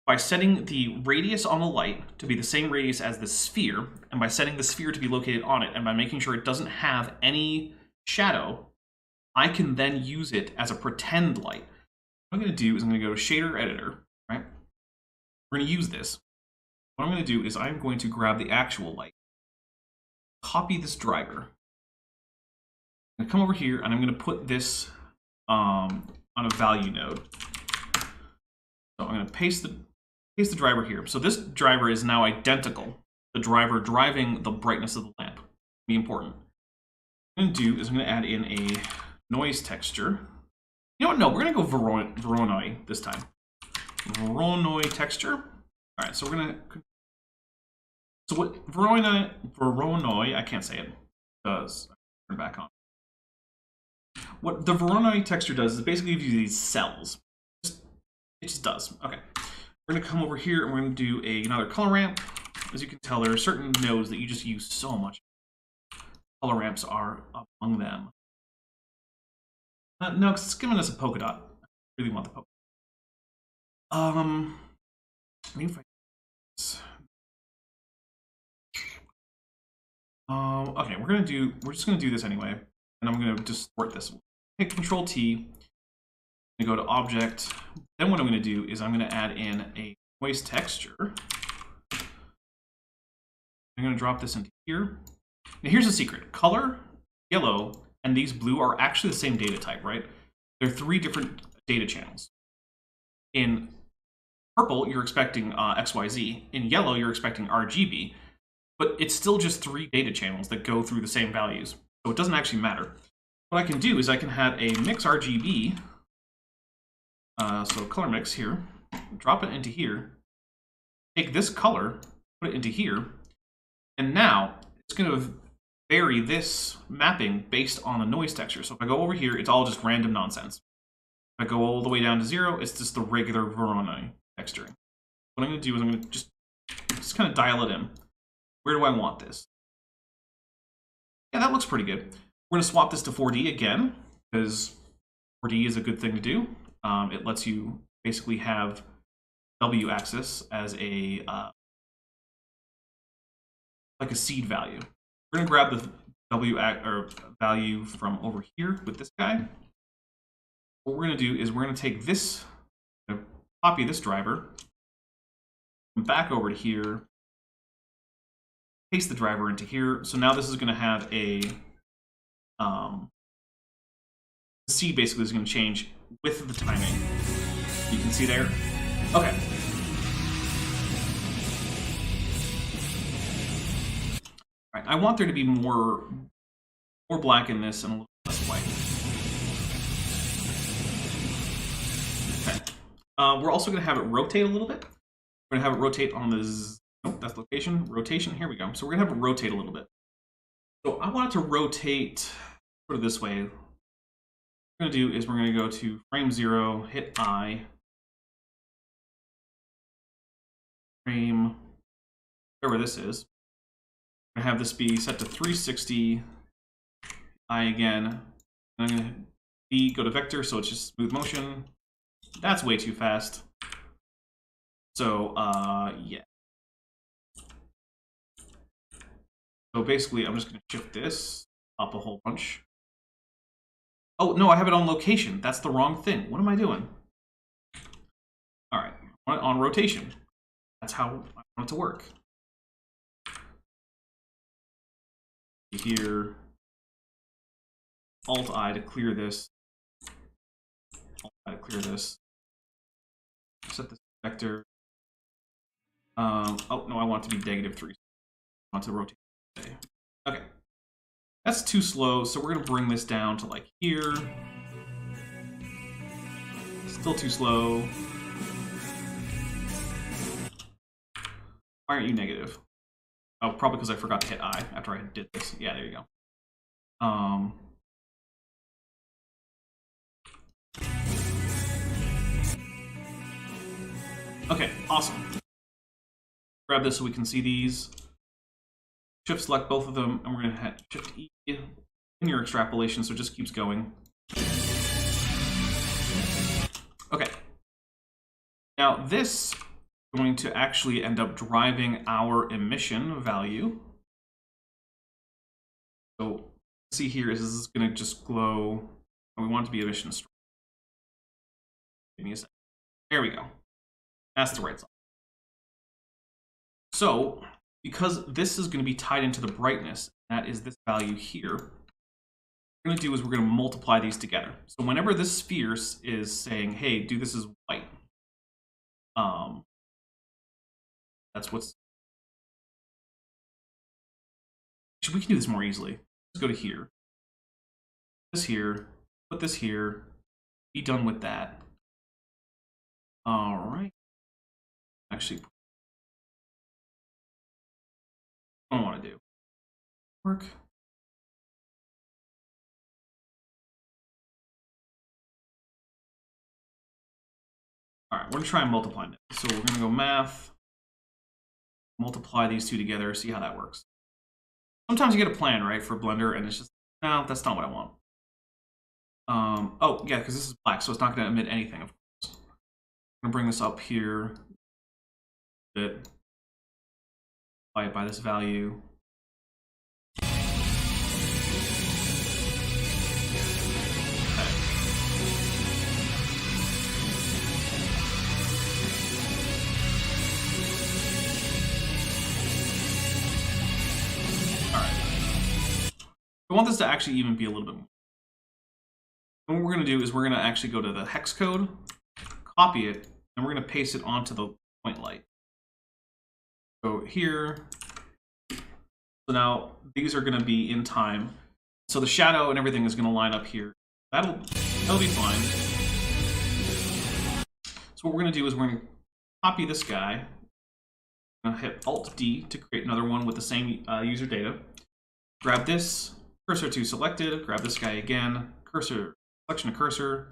Speaker 1: by setting the radius on the light to be the same radius as the sphere, and by setting the sphere to be located on it, and by making sure it doesn't have any shadow, I can then use it as a pretend light. What I'm going to do is I'm going to go to Shader Editor, right? We're going to use this. What I'm going to do is I'm going to grab the actual light, copy this driver. I'm going to come over here and I'm going to put this on a value node. So I'm going to paste the driver here. So this driver is now identical. The driver driving the brightness of the lamp. Be important. What I'm going to do is I'm going to add in a noise texture. You know what? No, we're going to go Voronoi this time. Voronoi texture. All right, so we're going to. So what Voronoi, I can't say it, does. Turn back on. What the Voronoi texture does is basically gives you these cells. It just does. Okay. We're going to come over here and we're going to do another color ramp. As you can tell, there are certain nodes that you just use so much. Color ramps are among them. No, because it's giving us a polka dot. I really want the polka dot. I mean, if okay, we're just gonna do this anyway, and I'm gonna distort this. Hit Control T, and go to Object. Then what I'm gonna do is I'm gonna add in a noise texture. I'm gonna drop this into here. Now here's the secret: color, yellow, and these blue are actually the same data type, right? They're 3 different data channels. In purple, you're expecting XYZ. In yellow, you're expecting RGB. But it's still just 3 data channels that go through the same values. So it doesn't actually matter. What I can do is I can have a mix RGB. So color mix here. Drop it into here. Take this color, put it into here. And now it's going to vary this mapping based on the noise texture. So if I go over here, it's all just random nonsense. If I go all the way down to 0, it's just the regular Voronoi texturing. What I'm going to do is I'm going to just kind of dial it in. Where do I want this? Yeah, that looks pretty good. We're going to swap this to 4D again, because 4D is a good thing to do. It lets you basically have W axis as a like a seed value. We're going to grab the W value from over here with this guy. What we're going to do is we're going to take this, copy this driver, back over to here, paste the driver into here. So now this is going to have a seed basically is going to change with the timing. You can see there. Okay. All right. I want there to be more black in this and a little less white. Okay. We're also going to have it rotate a little bit. We're going to have it rotate on the nope, that's location. Rotation. Here we go. So we're going to have it rotate a little bit. So I want it to rotate sort of this way. What we're going to do is we're going to go to frame 0, hit I, frame, whatever this is. I'm going to have this be set to 360, I again. I'm going to B, go to vector, so it's just smooth motion. That's way too fast. So, yeah. So basically, I'm just going to shift this up a whole bunch. Oh, no, I have it on location. That's the wrong thing. What am I doing? All right, I want it on rotation. That's how I want it to work. Here, Alt-I to clear this. Alt-I to clear this. Set this vector. Oh, no, I want it to be -3. I want to rotate. Okay. That's too slow, so we're gonna bring this down to like here. Still too slow. Why aren't you negative? Oh, probably because I forgot to hit I after I did this. Yeah, there you go. Okay, awesome. Grab this so we can see these. Shift select both of them, and we're going to hit Shift E in your extrapolation, so it just keeps going. Okay. Now this is going to actually end up driving our emission value. So see here is this is going to just glow, and we want it to be emission strong. Give me a second. There we go. That's the right side. So because this is going to be tied into the brightness, that is this value here, what we're going to do is we're going to multiply these together. So whenever this sphere is saying, hey, do this as white, that's what's... We can do this more easily. Let's go to here. This here, put this here, be done with that. All right. Actually, what I want to do. Work. All right, we're gonna try and multiply it. So we're gonna go math, multiply these two together, see how that works. Sometimes you get a plan, right, for Blender, and it's just, no, that's not what I want. Oh, yeah, because this is black, so it's not gonna emit anything, of course. I'm gonna bring this up here, bit, multiply it by this value. I want this to actually even be a little bit more. And what we're going to do is we're going to actually go to the hex code, copy it, and we're going to paste it onto the point light. So here, so now these are going to be in time. So the shadow and everything is going to line up here. That'll be fine. So what we're going to do is we're going to copy this guy. I'm going to hit Alt-D to create another one with the same user data. Grab this. Cursor to selected, grab this guy again, cursor, selection to cursor,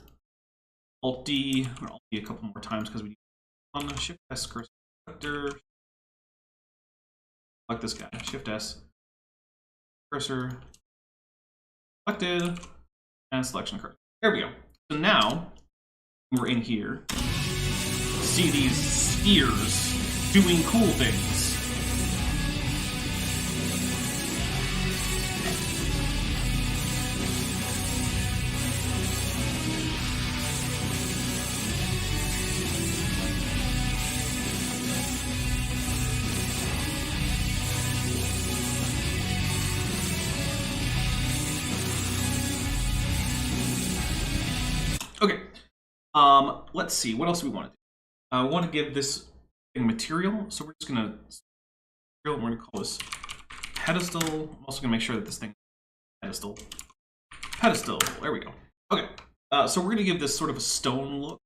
Speaker 1: Alt-D, Alt-D a couple more times because we need one, Shift-S, cursor, selector, select this guy, Shift-S, cursor, selected, and selection cursor. There we go. So now, we're in here, see these spheres doing cool things. Okay, let's see, what else do we want to do? I want to give this thing material, so we're just going to, we're going to call this pedestal. I'm also going to make sure that this thing pedestal, there we go. Okay, so we're going to give this sort of a stone look.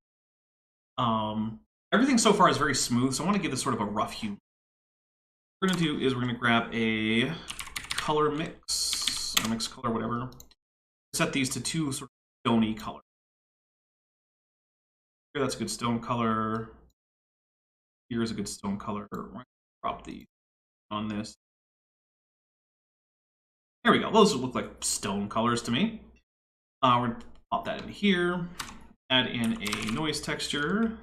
Speaker 1: Everything so far is very smooth, so I want to give this sort of a rough hue. What we're going to do is we're going to grab a color mix, or mix color, whatever. Set these to two sort of stony colors. Here, that's a good stone color. Here's a good stone color. We're going to drop these on this. There we go. Those look like stone colors to me. We're going to pop that in here. Add in a noise texture.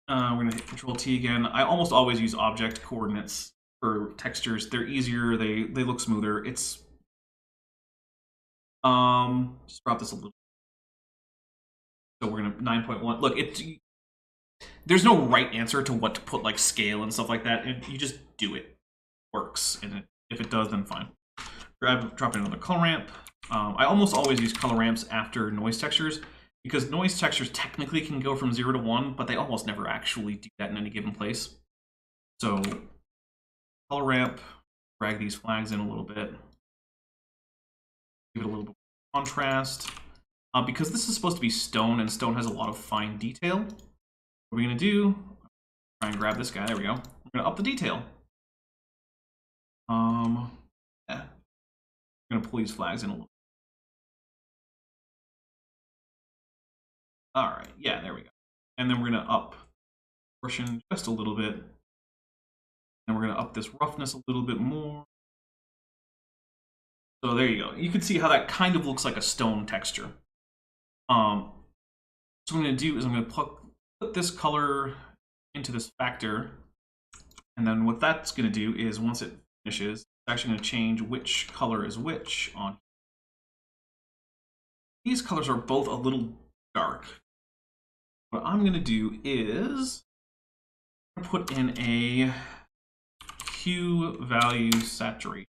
Speaker 1: We're going to hit Control-T again. I almost always use object coordinates for textures. They're easier. They look smoother. It's just drop this a little. So we're gonna 9.1. Look, there's no right answer to what to put, like scale and stuff like that. You just do it. Works, and if it does, then fine. Drop in another color ramp. I almost always use color ramps after noise textures because noise textures technically can go from 0 to 1, but they almost never actually do that in any given place. So color ramp, drag these flags in a little bit. Give it a little bit of contrast. Because this is supposed to be stone, and stone has a lot of fine detail, what we're going to do, try and grab this guy, there we go. We're going to up the detail. Yeah. I'm going to pull these flags in a little. All right, yeah, there we go. And then we're going to up proportion just a little bit. And we're going to up this roughness a little bit more. So there you go. You can see how that kind of looks like a stone texture. So what I'm going to do is I'm going to put this color into this factor. And then what that's going to do is once it finishes, it's actually going to change which color is which on. These colors are both a little dark. What I'm going to do is put in a hue value saturation.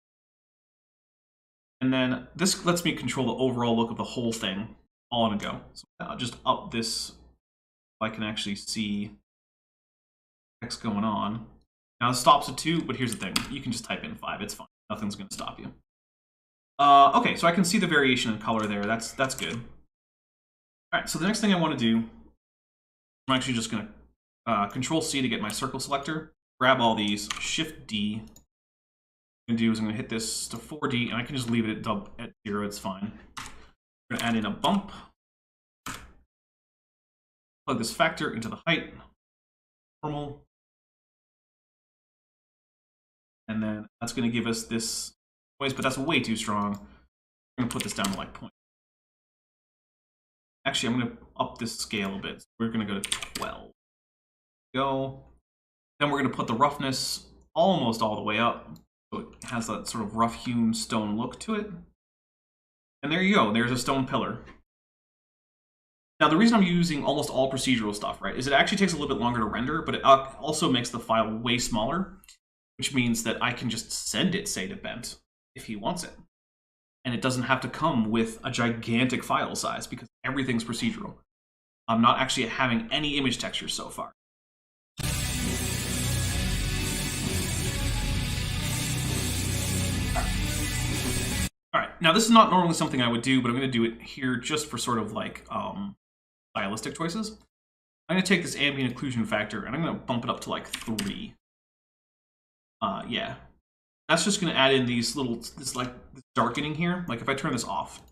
Speaker 1: And then this lets me control the overall look of the whole thing all in a go. So I'll just up this so I can actually see what's going on. Now it stops at 2, but here's the thing. You can just type in 5. It's fine. Nothing's going to stop you. Okay, so I can see the variation in color there. That's good. All right, so the next thing I want to do, I'm actually just going to Control C to get my circle selector, grab all these, Shift D. What I'm going to do is I'm going to hit this to 4D, and I can just leave it at 0. It's fine. I'm going to add in a bump. Plug this factor into the height. Normal. And then that's going to give us this noise, but that's way too strong. I'm going to put this down to like 0. Actually, I'm going to up this scale a bit. So we're going to go to 12. Go. Then we're going to put the roughness almost all the way up. So it has that sort of rough-hewn stone look to it. And there you go. There's a stone pillar. Now, the reason I'm using almost all procedural stuff, right, is it actually takes a little bit longer to render, but it also makes the file way smaller, which means that I can just send it, say, to Bent if he wants it. And it doesn't have to come with a gigantic file size because everything's procedural. I'm not actually having any image textures so far. All right, now this is not normally something I would do, but I'm going to do it here just for sort of like stylistic choices. I'm going to take this ambient occlusion factor and I'm going to bump it up to like 3. Yeah. That's just going to add in these little, this darkening here. Like if I turn this off,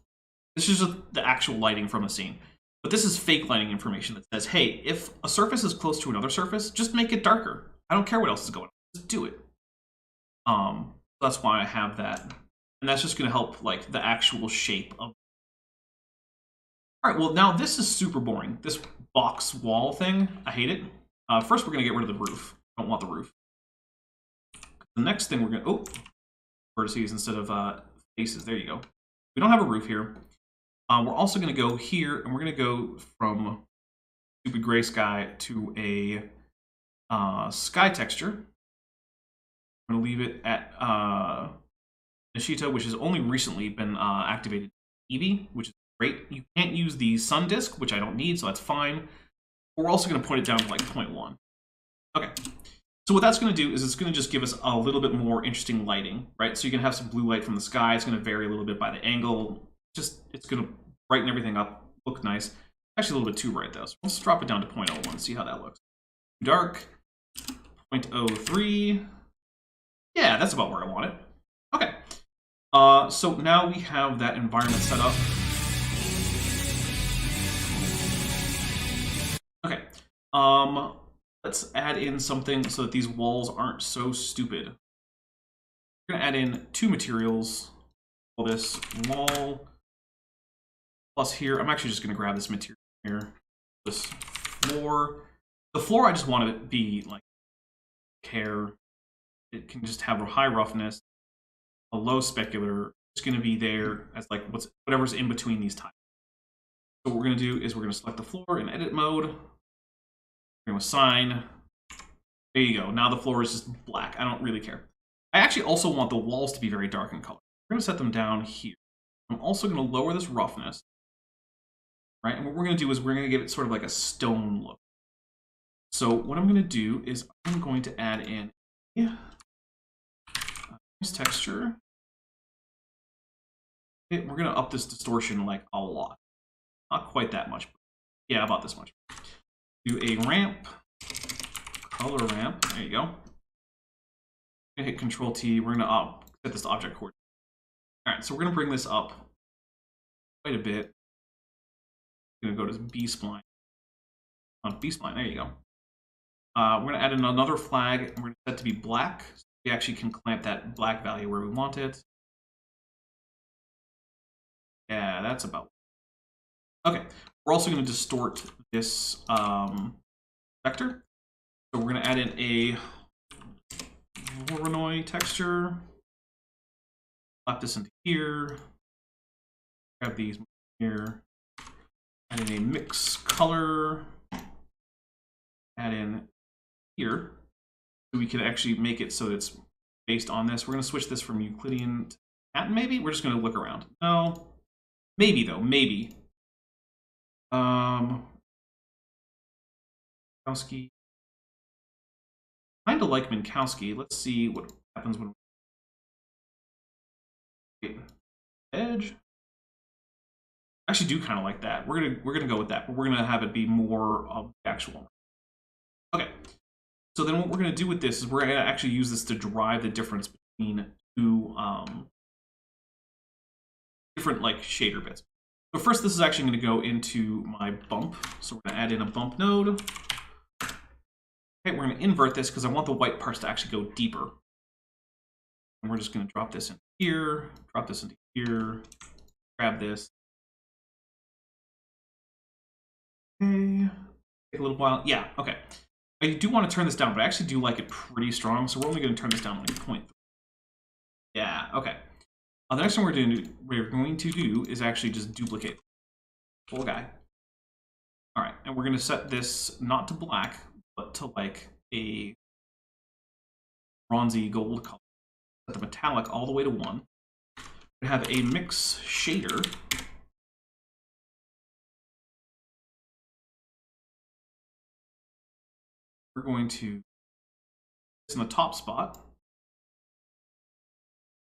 Speaker 1: this is just the actual lighting from the scene. But this is fake lighting information that says, hey, if a surface is close to another surface, just make it darker. I don't care what else is going on. Just do it. That's why I have that. And that's just going to help like the actual shape of. All right, well, now this is super boring. This box wall thing, I hate it. First, we're going to get rid of the roof. I don't want the roof. The next thing we're going to, vertices instead of faces. There you go. We don't have a roof here. We're also going to go here, and we're going to go from stupid gray sky to a sky texture. I'm going to leave it at Nishita, which has only recently been activated Eevee, which is great. You can't use the sun disk, which I don't need, so that's fine. We're also going to point it down to like 0.1. Okay. So what that's going to do is it's going to just give us a little bit more interesting lighting, right? So you can have some blue light from the sky. It's going to vary a little bit by the angle. It's going to brighten everything up, look nice. Actually, a little bit too bright though. So let's drop it down to 0.01, see how that looks. Too dark. 0.03. Yeah, that's about where I want it. Okay. So now we have that environment set up. Okay. Let's add in something so that these walls aren't so stupid. We're going to add in 2 materials. Call this wall. Plus here, I'm actually just going to grab this material here. This floor. The floor, I just want it to be like care. It can just have a high roughness, a low specular. It's going to be there as like whatever's in between these tiles. So what we're going to do is we're going to select the floor in edit mode. We're going to assign. There you go. Now the floor is just black. I don't really care. I actually also want the walls to be very dark in color. We're going to set them down here. I'm also going to lower this roughness. Right? And what we're going to do is we're going to give it sort of like a stone look. So what I'm going to do is I'm going to add in Nice texture. Okay, we're gonna up this distortion like a lot. Not quite that much. Yeah, about this much. Do a ramp, color ramp. There you go. I'm gonna hit Control T. We're gonna set this to object coordinate. All right, so we're gonna bring this up quite a bit. I'm gonna go to B spline. On B spline, there you go. We're gonna add in another flag, and we're gonna set it to be black. So we actually can clamp that black value where we want it. Yeah, that's about. Okay, we're also gonna distort this vector. So we're gonna add in a Voronoi texture. Slap this into here. Grab these here. Add in a mix color. Add in here. So we can actually make it so it's based on this. We're going to switch this from Euclidean to pattern, maybe? We're just going to look around. No. Maybe, though. Maybe. Minkowski. Kind of like Minkowski. Let's see what happens when we edge. I actually do kind of like that. We're gonna go with that, but we're gonna have it be more of the actual. Okay. So then what we're gonna do with this is we're gonna actually use this to derive the difference between two different like shader bits. So first, this is actually going to go into my bump. So we're going to add in a bump node. Okay, we're going to invert this because I want the white parts to actually go deeper. And we're just going to drop this in here, drop this into here, grab this. Okay, take a little while. Yeah, okay. I do want to turn this down, but I actually do like it pretty strong. So we're only going to turn this down like 0.3. Yeah, okay. The next one we're going to do is actually just duplicate the whole guy. All right, and we're going to set this not to black, but to like a bronzy gold color. Set the metallic all the way to 1. We have a mix shader. We're going to this in the top spot.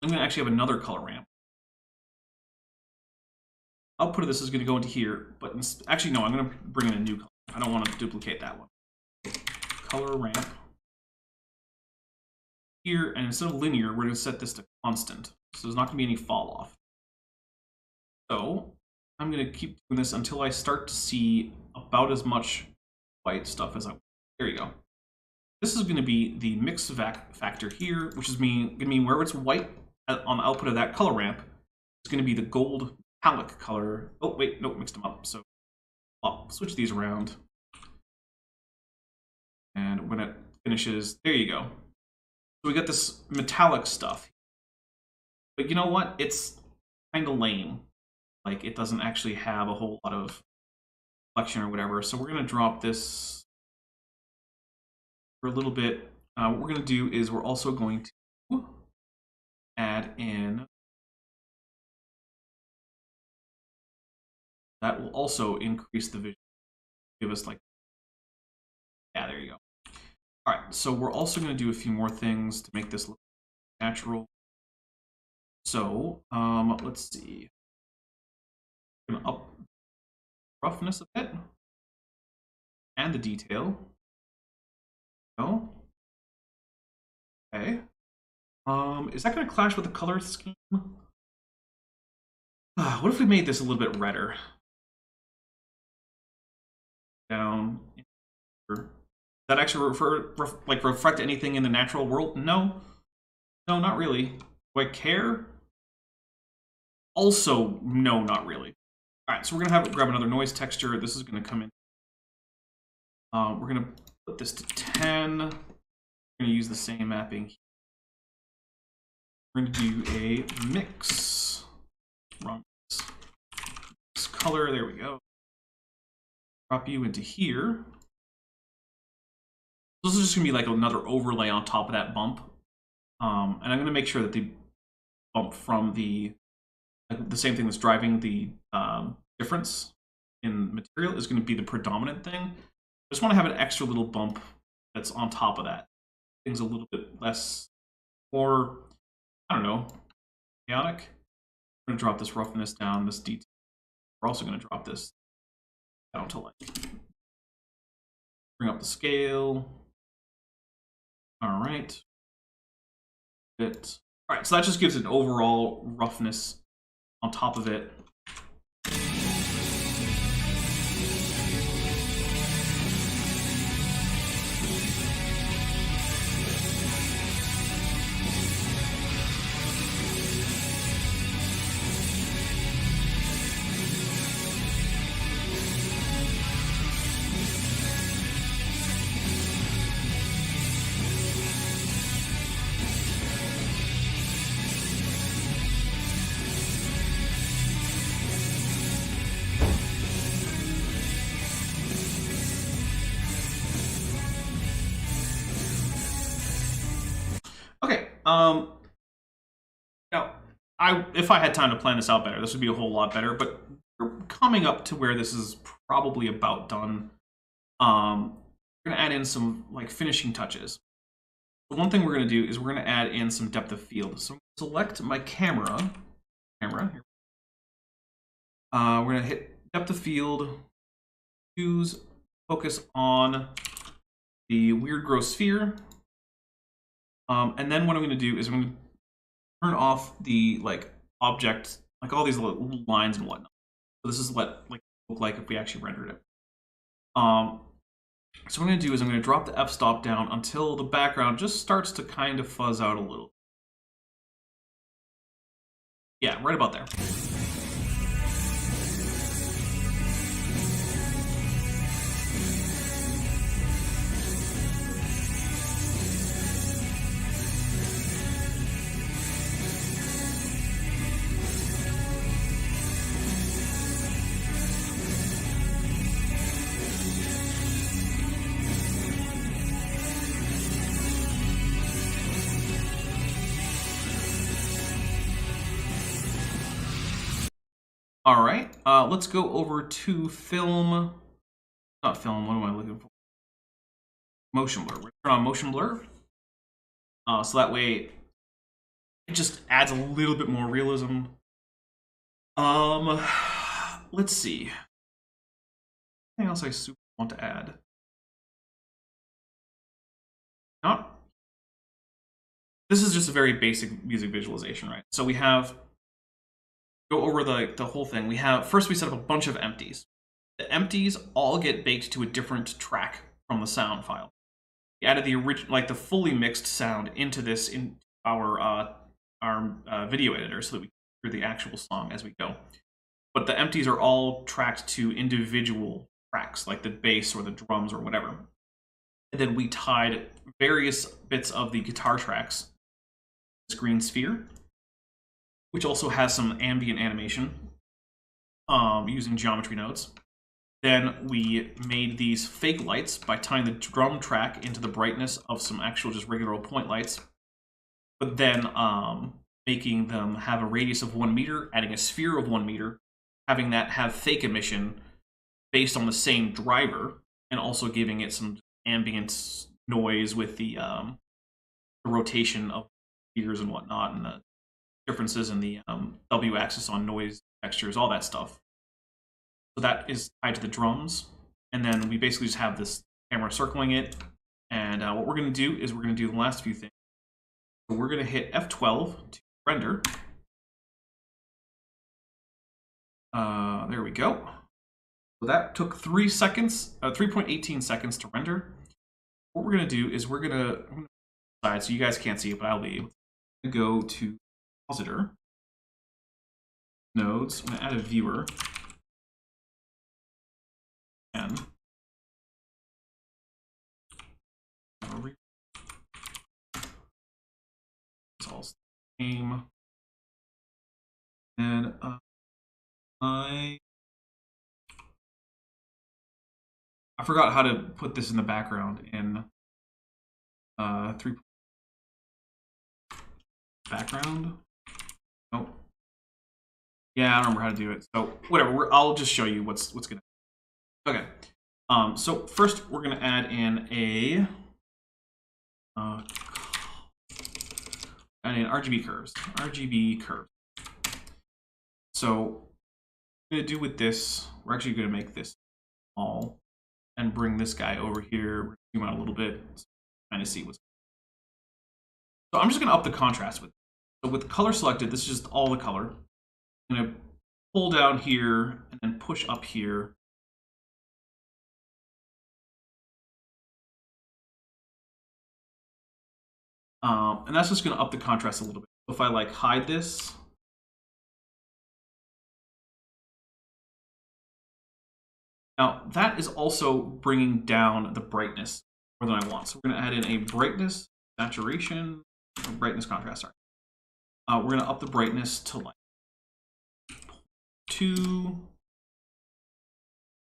Speaker 1: I'm going to actually have another color ramp. Output of this is going to go into here, but actually, no, I'm going to bring in a new color. I don't want to duplicate that one. Color ramp. Here, and instead of linear, we're going to set this to constant. So there's not going to be any fall off. So I'm going to keep doing this until I start to see about as much white stuff as I want. There you go. This is going to be the mix factor here, which is going to mean wherever it's white on the output of that color ramp, it's going to be the gold metallic color. Oh, wait, no, mixed them up. So I'll switch these around. And when it finishes, there you go. So we got this metallic stuff. But you know what? It's kind of lame. Like, it doesn't actually have a whole lot of reflection or whatever. So we're going to drop this for a little bit. What we're going to do is we're also going to add in. That will also increase the vision. Give us like, yeah, there you go. All right, so we're also going to do a few more things to make this look natural. So let's see. I'm going to up roughness a bit and the detail. Oh, okay. Is that going to clash with the color scheme? What if we made this a little bit redder? Down. Does that actually reflect anything in the natural world? No. No, not really. Do I care? Also, no, not really. All right, so we're going to grab another noise texture. This is going to come in. We're going to put this to 10. We're going to use the same mapping. We're going to do a mix. Wrong. Mix color. There we go. Drop you into here. This is just going to be like another overlay on top of that bump. And I'm going to make sure that the bump from the same thing that's driving the difference in material is going to be the predominant thing. I just want to have an extra little bump that's on top of that. Things a little bit less, more I don't know, chaotic. We're going to drop this roughness down, this detail. We're also going to drop this down to like, bring up the scale. All right. All right, so that just gives an overall roughness on top of it. Okay. Now, if I had time to plan this out better, this would be a whole lot better. But we're coming up to where this is probably about done. We're gonna add in some like finishing touches. The one thing we're gonna do is we're gonna add in some depth of field. So select my camera. We're gonna hit depth of field. Choose focus on the weird gross sphere. And then what I'm going to do is I'm going to turn off the like object, like all these little lines and whatnot. So this is what like look like if we actually rendered it. So what I'm going to do is I'm going to drop the f-stop down until the background just starts to kind of fuzz out a little. Yeah, right about there. All right, let's go over to film. Not film, what am I looking for? Motion blur. We're gonna turn on motion blur. So that way it just adds a little bit more realism. Let's see. Anything else I super want to add? Not. This is just a very basic music visualization, right? So we have, go over the whole thing. We have, first we set up a bunch of empties. The empties all get baked to a different track from the sound file. We added the original, like the fully mixed sound into this in our video editor so that we can hear the actual song as we go. But the empties are all tracked to individual tracks, like the bass or the drums or whatever. And then we tied various bits of the guitar tracks to this green sphere, which also has some ambient animation using geometry nodes. Then we made these fake lights by tying the drum track into the brightness of some actual just regular old point lights, but then making them have a radius of 1 meter, adding a sphere of 1 meter, having that have fake emission based on the same driver, and also giving it some ambient noise with the rotation of spheres and whatnot, and the differences in the W-axis on noise, textures, all that stuff. So that is tied to the drums, and then we basically just have this camera circling it, and what we're going to do is we're going to do the last few things. So we're going to hit F12 to render. There we go. So that took 3 seconds, 3.18 seconds to render. What we're going to do is we're going to decide, so you guys can't see it, but I'll be able to go to compositor, nodes, I'm going to add a viewer, and it's all the same. And I forgot how to put this in the background in 3. Background. Oh, yeah, I don't remember how to do it. So whatever. I'll just show you what's gonna. Okay. So first we're gonna add in a and in RGB curves. RGB curves. So what I'm going to do with this, we're actually going to make this small and bring this guy over here, zoom out a little bit, so kind of see what's. So I'm just going to up the contrast with it. So with color selected, this is just all the color. I'm going to pull down here and then push up here. And that's just going to up the contrast a little bit. So if I like hide this, now that is also bringing down the brightness more than I want. So we're going to add in a brightness, saturation, or brightness contrast. Sorry. We're going to up the brightness to like 2,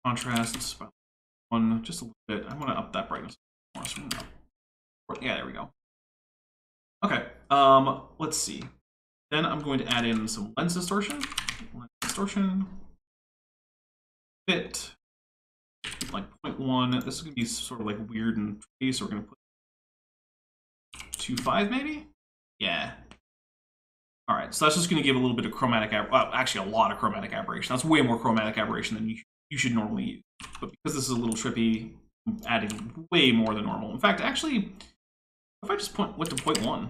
Speaker 1: contrast about 1, just a little bit. I want to up that brightness more. So yeah, there we go. Okay, let's see. Then I'm going to add in some lens distortion. Lens distortion. Fit. Like 0.1. This is going to be sort of like weird and tricky, so we're going to put 2.5 maybe? Yeah. All right, so that's just going to give a little bit of chromatic, actually a lot of chromatic aberration. That's way more chromatic aberration than you should normally use. But because this is a little trippy, I'm adding way more than normal. In fact, actually, if I just went to 0.1.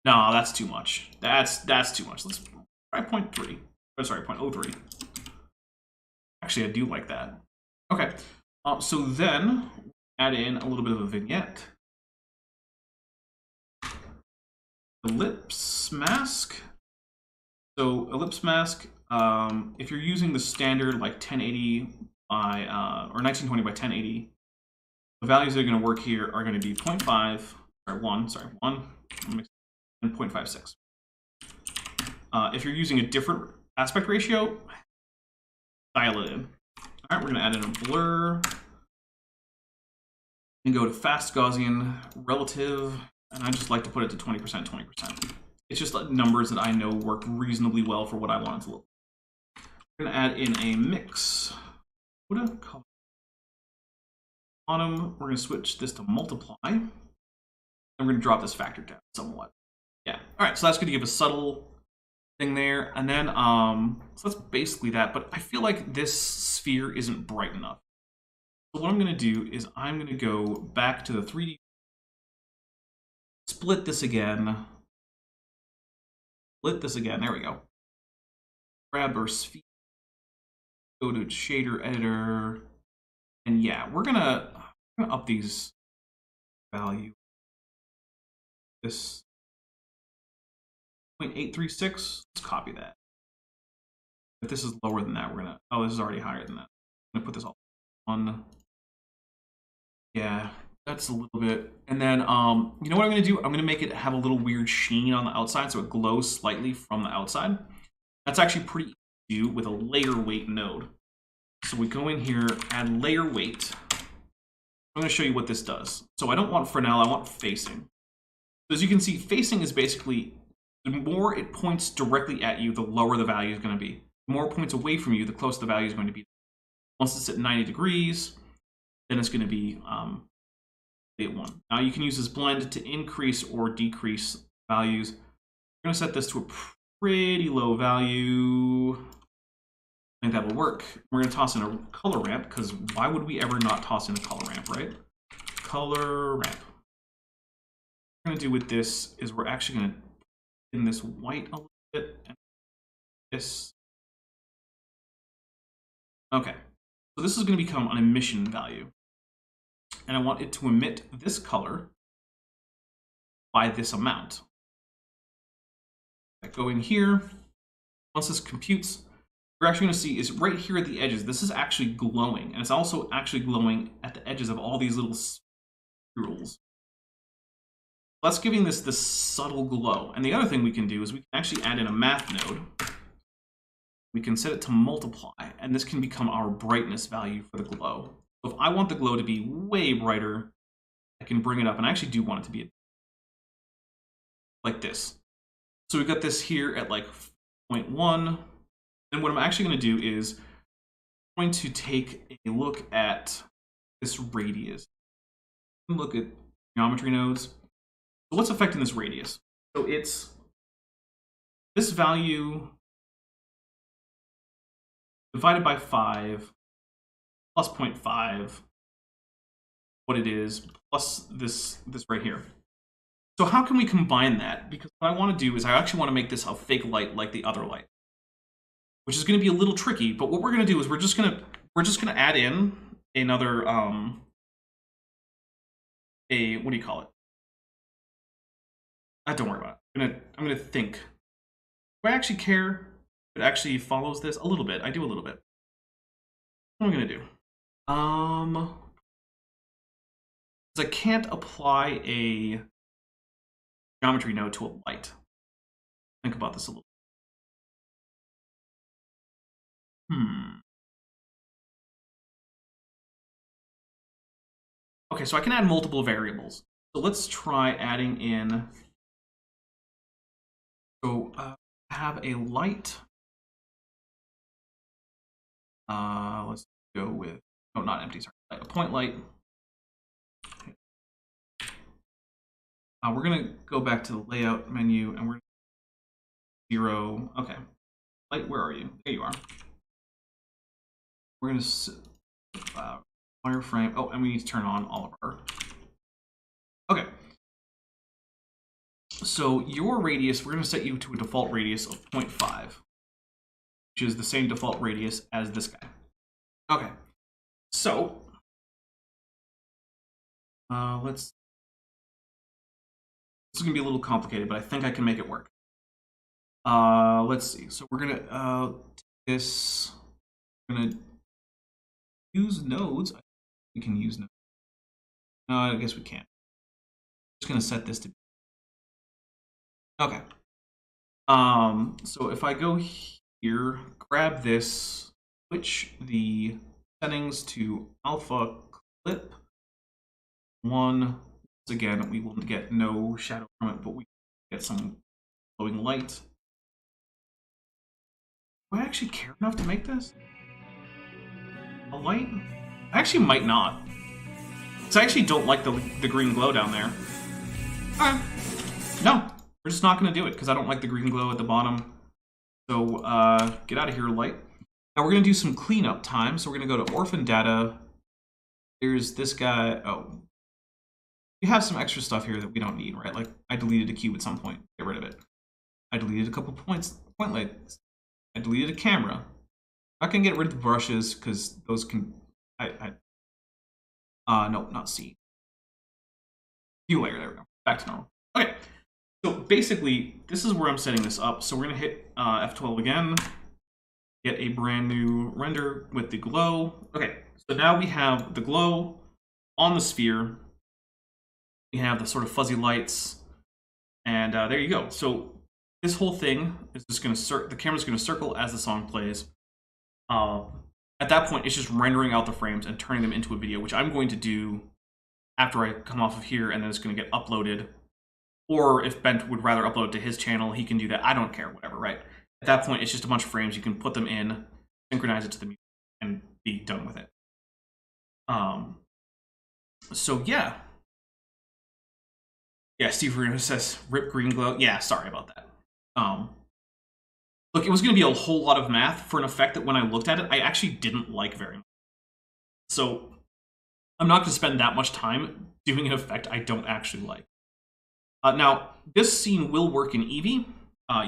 Speaker 1: No, that's too much. That's too much. Let's try 0.3. Oh, sorry, 0.03. Actually, I do like that. Okay, so then add in a little bit of a vignette. Ellipse mask. So ellipse mask, if you're using the standard like 1080 by or 1920 by 1080, the values that are going to work here are going to be 0.5, sorry, 1, and 0.56. If you're using a different aspect ratio, dial it in. All right, we're going to add in a blur and go to fast Gaussian relative, and I just like to put it to 20%, 20%. It's just like numbers that I know work reasonably well for what I want it to look like. We're going to add in a mix. Bottom, we're going to switch this to multiply. And we're going to drop this factor down somewhat. Yeah. All right, so that's going to give a subtle thing there. And then, so that's basically that. But I feel like this sphere isn't bright enough. So what I'm going to do is I'm going to go back to the 3D. Split this again. Split this again. There we go. Grab our sphere. Go to shader editor. And yeah, we're gonna up these value. This 0.836. Let's copy that. If this is lower than that, we're gonna. Oh, this is already higher than that. I'm gonna put this all on. Yeah, that's a little bit. And then, you know what I'm gonna do? I'm gonna make it have a little weird sheen on the outside, so it glows slightly from the outside. That's actually pretty easy to do with a layer weight node. So we go in here, add layer weight. I'm going to show you what this does. So I don't want Fresnel, I want facing. So as you can see, facing is basically, the more it points directly at you, the lower the value is going to be. The more it points away from you, the closer the value is going to be. Once it's at 90 degrees, then it's going to be at 1. Now you can use this blend to increase or decrease values. I'm going to set this to a pretty low value. I think that will work. We're going to toss in a color ramp, because why would we ever not toss in a color ramp, right? Color ramp. What we're going to do with this is we're actually going to in this white a little bit, and this. Okay, so this is going to become an emission value, and I want it to emit this color by this amount. I go in here. Once this computes, you're actually going to see is right here at the edges, this is actually glowing, and it's also actually glowing at the edges of all these little spherules. That's giving this subtle glow. And the other thing we can do is we can actually add in a math node. We can set it to multiply, and this can become our brightness value for the glow. So if I want the glow to be way brighter, I can bring it up, and I actually do want it to be like this. So we've got this here at like 0.1. And what I'm actually going to do is I'm going to take a look at this radius. Look at geometry nodes. So what's affecting this radius? So it's this value divided by 5 plus 0.5, what it is, plus this right here. So how can we combine that? Because what I want to do is I actually want to make this a fake light like the other light, which is going to be a little tricky. But what we're going to do is we're just going to add in another what do you call it? Don't worry about it. I'm gonna think. Do I actually care if it actually follows this? A little bit. I do a little bit. What am I gonna do? Because I can't apply a geometry node to a light. Think about this a little. Okay, so I can add multiple variables. So let's try adding in. So have a light. Let's go with not empty. Sorry, a point light. We're gonna go back to the layout menu and we're 0. Okay, light, where are you? There you are. We're gonna wireframe. Oh, and we need to turn on all of our. Okay. So your radius, we're gonna set you to a default radius of 0.5, which is the same default radius as this guy. Okay. So let's. This is gonna be a little complicated, but I think I can make it work. Let's see. So we're gonna take this. We're gonna use nodes. We can use nodes. No, I guess we can't. I'm just gonna set this to. Okay. So if I go here, grab this, switch the settings to alpha clip 1. Once again, we will get no shadow from it, but we get some glowing light. Do I actually care enough to make this a light? I actually might not. Because I actually don't like the green glow down there. Alright. No, we're just not going to do it because I don't like the green glow at the bottom. So get out of here, light. Now we're going to do some cleanup time. So we're going to go to orphan data. There's this guy. Oh, we have some extra stuff here that we don't need, right? Like I deleted a cube at some point. Get rid of it. I deleted a couple point lights. I deleted a camera. I'm not going to get rid of the brushes because those can. No, not C. View layer. There we go. Back to normal. Okay. So basically, this is where I'm setting this up. So we're going to hit F12 again. Get a brand new render with the glow. Okay, so now we have the glow on the sphere. We have the sort of fuzzy lights. And there you go. So this whole thing is just going to the camera's going to circle as the song plays. At that point, it's just rendering out the frames and turning them into a video, which I'm going to do after I come off of here, and then it's going to get uploaded. Or if Bent would rather upload to his channel, he can do that. I don't care, whatever, right? At that point, it's just a bunch of frames. You can put them in, synchronize it to the music, and be done with it. So yeah. Yeah, Steve Reno says, rip green glow. Yeah, sorry about that. Look, it was going to be a whole lot of math for an effect that when I looked at it, I actually didn't like very much. So I'm not going to spend that much time doing an effect I don't actually like. Now, this scene will work in Eevee.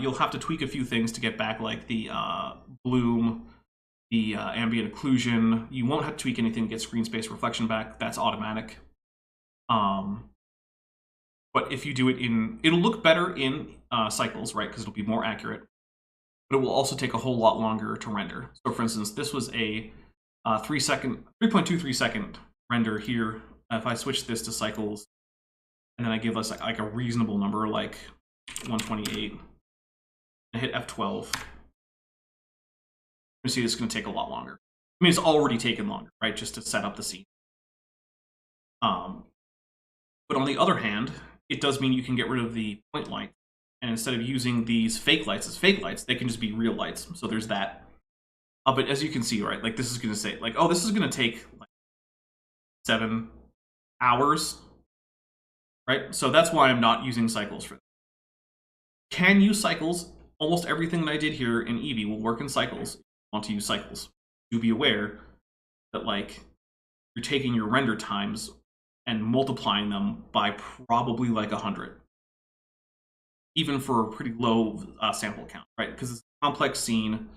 Speaker 1: You'll have to tweak a few things to get back, like the bloom, the ambient occlusion. You won't have to tweak anything to get screen space reflection back. That's automatic. But if you do it it'll look better in cycles, right? Because it'll be more accurate. But it will also take a whole lot longer to render. So for instance, this was a 3.23 second render here. If I switch this to cycles, and then I give us like a reasonable number, like 128, and hit F12, you see it's going to take a lot longer. I mean, it's already taken longer, right? Just to set up the scene. But on the other hand, it does mean you can get rid of the point light. And instead of using these fake lights as fake lights, they can just be real lights. So there's that. But as you can see, right, like this is going to say, like, oh, this is going to take like 7 hours. right? So that's why I'm not using cycles for this. Can use cycles. Almost everything that I did here in Eevee will work in cycles. If you want to use cycles, do be aware that like you're taking your render times and multiplying them by probably like 100, even for a pretty low sample count, right? Because it's a complex scene,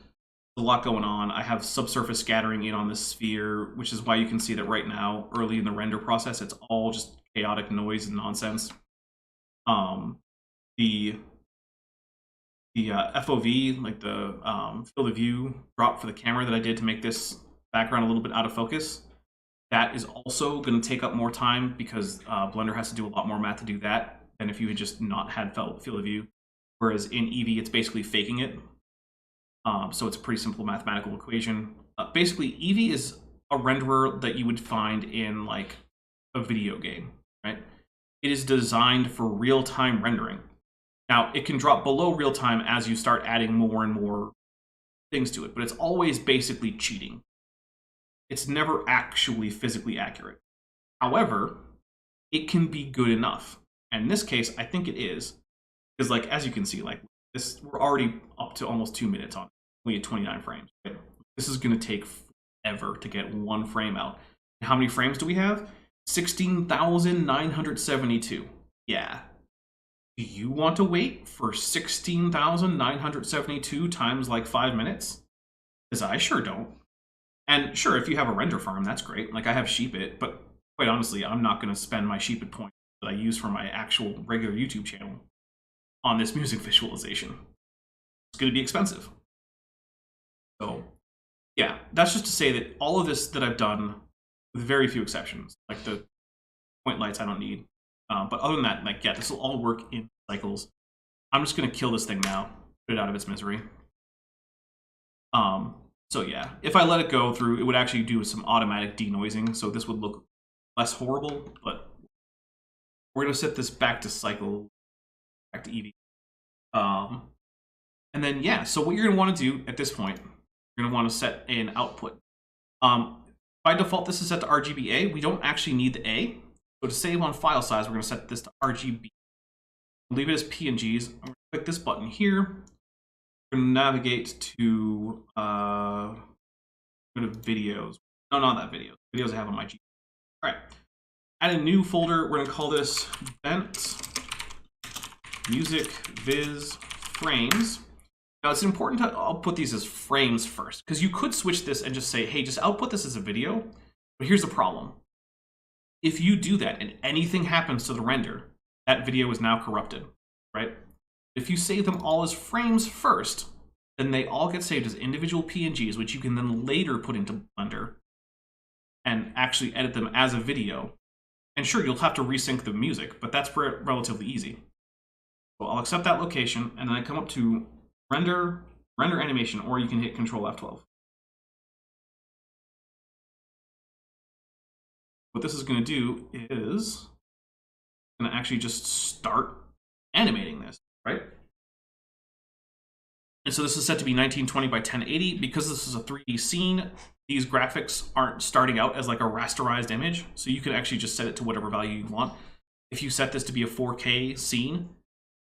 Speaker 1: a lot going on. I have subsurface scattering in on this sphere, which is why you can see that right now, early in the render process, it's all just chaotic noise and nonsense. The FOV, like the field of view drop for the camera that I did to make this background a little bit out of focus, that is also going to take up more time because Blender has to do a lot more math to do that than if you had just not had field of view. Whereas in Eevee, it's basically faking it. So it's a pretty simple mathematical equation. Basically, Eevee is a renderer that you would find in like a video game, right? It is designed for real-time rendering. Now, it can drop below real time as you start adding more and more things to it, but it's always basically cheating. It's never actually physically accurate. However, it can be good enough. And in this case, I think it is. Because like, as you can see, like this, we're already up to almost 2 minutes on it. We had 29 frames. Right? This is going to take forever to get one frame out. How many frames do we have? 16,972. Yeah. Do you want to wait for 16,972 times like 5 minutes? Because I sure don't. And sure, if you have a render farm, that's great. Like I have Sheepit, but quite honestly, I'm not going to spend my Sheepit points that I use for my actual regular YouTube channel on this music visualization. It's going to be expensive. So yeah, that's just to say that all of this that I've done, with very few exceptions, like the point lights I don't need. But other than that, like, yeah, this will all work in cycles. I'm just going to kill this thing now, put it out of its misery. So yeah, if I let it go through, it would actually do some automatic denoising, so this would look less horrible, but we're going to set this back to cycle, back to Eevee. And then, yeah, so what you're going to want to do at this point, you're going to want to set an output. By default, this is set to RGBA. We don't actually need the A. So to save on file size, we're going to set this to RGB. Leave it as PNGs. I'm going to click this button here. We're going to navigate to go to videos. No, not that video. Videos I have on my G. All right. Add a new folder. We're going to call this Bent Music Viz Frames. Now it's important to output these as frames first, because you could switch this and just say, hey, just output this as a video. But here's the problem. If you do that and anything happens to the render, that video is now corrupted, right? If you save them all as frames first, then they all get saved as individual PNGs, which you can then later put into Blender and actually edit them as a video. And sure, you'll have to resync the music, but that's relatively easy. So I'll accept that location, and then I come up to render animation, or you can hit Control F12. What this is going to do is going to actually just start animating this, right? And so this is set to be 1920 by 1080. Because this is a 3D scene, these graphics aren't starting out as like a rasterized image, so you can actually just set it to whatever value you want. If you set this to be a 4K scene,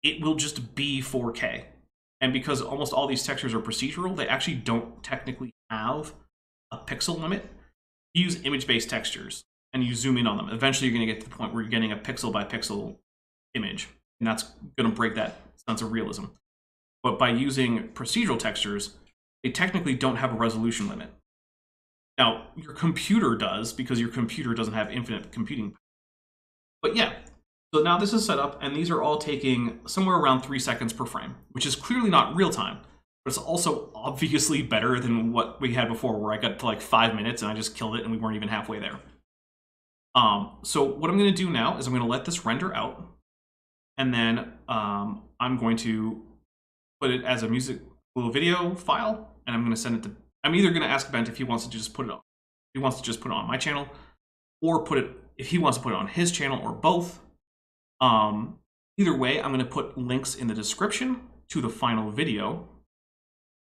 Speaker 1: it will just be 4K. And because almost all these textures are procedural, they actually don't technically have a pixel limit. You use image-based textures, and you zoom in on them. Eventually, you're going to get to the point where you're getting a pixel-by-pixel image, and that's going to break that sense of realism. But by using procedural textures, they technically don't have a resolution limit. Now, your computer does, because your computer doesn't have infinite computing power. But yeah, so now this is set up, and these are all taking somewhere around 3 seconds per frame, which is clearly not real time, but it's also obviously better than what we had before, where I got to like 5 minutes and I just killed it and we weren't even halfway there. So what I'm going to do now is I'm going to let this render out, and then I'm going to put it as a little video file, and I'm going to send it to, I'm either going to ask Bent if he wants to just put it on, if he wants to just put it on my channel, or put it, if he wants to put it on his channel, or both. Either way, I'm going to put links in the description to the final video.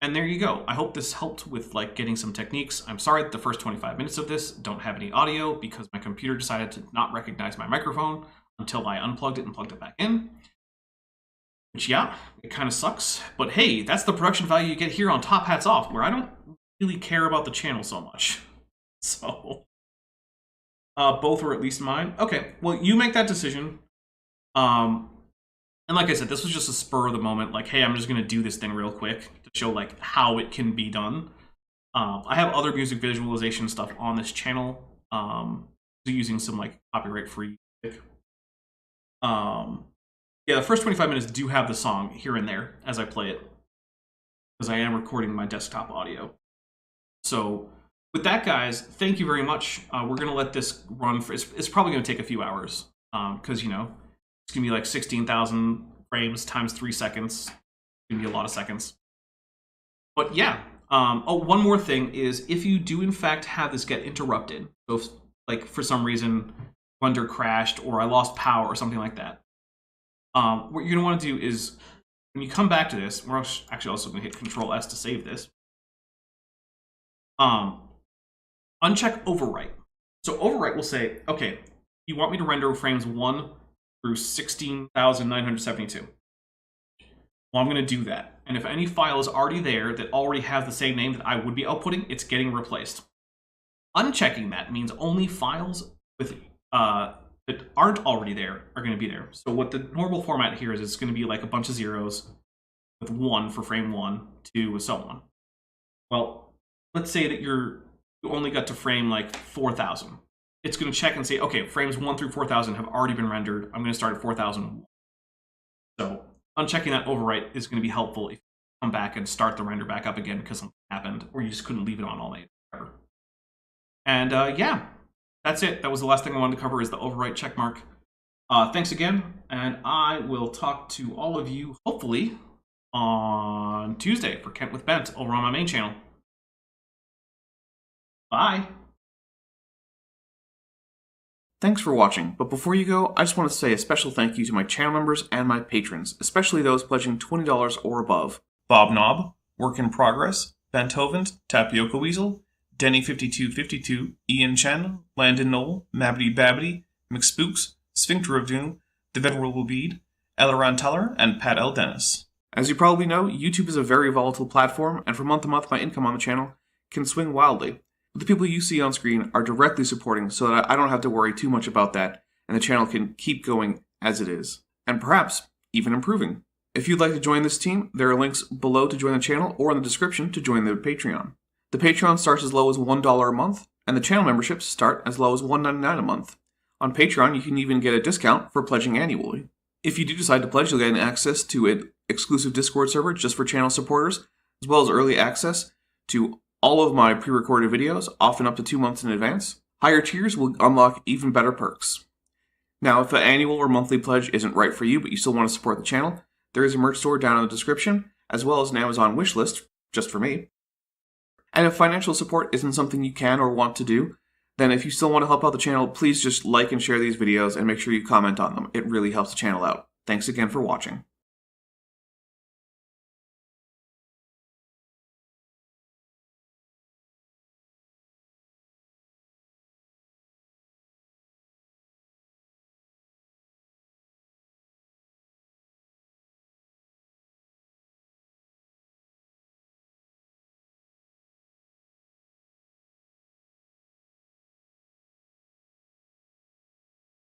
Speaker 1: And there you go. I hope this helped with like getting some techniques. I'm sorry that the first 25 minutes of this don't have any audio because my computer decided to not recognize my microphone until I unplugged it and plugged it back in. Which, yeah, it kind of sucks. But hey, that's the production value you get here on Top Hats Off, where I don't really care about the channel so much. So, both are at least mine. Okay, well, you make that decision. And like I said, this was just a spur of the moment. Like, hey, I'm just going to do this thing real quick to show, like, how it can be done. I have other music visualization stuff on this channel. Using some, like, copyright-free music. Yeah, the first 25 minutes do have the song here and there as I play it, because I am recording my desktop audio. So with that, guys, thank you very much. We're going to let this run for, it's probably going to take a few hours, because, you know, it's going to be like 16,000 frames times 3 seconds. It's going to be a lot of seconds. But yeah, oh, one more thing is, if you do in fact have this get interrupted, so if, like, for some reason Blender crashed or I lost power or something like that, what you're going to want to do is, when you come back to this, we're actually also going to hit Control S to save this. Uncheck Overwrite. So Overwrite will say, okay, you want me to render frames 1 through 16,972. Well, I'm going to do that. And if any file is already there that already has the same name that I would be outputting, it's getting replaced. Unchecking that means only files with that aren't already there are going to be there. So what the normal format here is, it's going to be like a bunch of zeros with 1 for frame 1, 2, and so on. Well, let's say that you only got to frame like 4,000. It's going to check and say, okay, frames 1 through 4,000 have already been rendered. I'm going to start at 4,001. So unchecking that overwrite is going to be helpful if you come back and start the render back up again because something happened, or you just couldn't leave it on all night. And yeah, that's it. That was the last thing I wanted to cover, is the overwrite checkmark. Thanks again, and I will talk to all of you, hopefully, on Tuesday for Kent with Bent over on my main channel. Bye!
Speaker 3: Thanks for watching, but before you go, I just want to say a special thank you to my channel members and my patrons, especially those pledging $20 or above. Bob Knob, Work in Progress, Benthovent, Tapioca Weasel, Denny5252, Ian Chen, Landon Knoll, Mabbity Babbity, McSpooks, Sphincter of Doom, The Venerable Bede, Elleron Teller, and Pat L. Dennis. As you probably know, YouTube is a very volatile platform, and from month to month my income on the channel can swing wildly. But the people you see on screen are directly supporting, so that I don't have to worry too much about that, and the channel can keep going as it is, and perhaps even improving. If you'd like to join this team, there are links below to join the channel or in the description to join the Patreon. The Patreon starts as low as $1 a month, and the channel memberships start as low as $1.99 a month. On Patreon, you can even get a discount for pledging annually. If you do decide to pledge, you'll get access to an exclusive Discord server just for channel supporters, as well as early access to all of my pre-recorded videos, often up to 2 months in advance. Higher tiers will unlock even better perks. Now, if the annual or monthly pledge isn't right for you, but you still want to support the channel, there is a merch store down in the description, as well as an Amazon wishlist, just for me. And if financial support isn't something you can or want to do, then if you still want to help out the channel, please just like and share these videos and make sure you comment on them. It really helps the channel out. Thanks again for watching.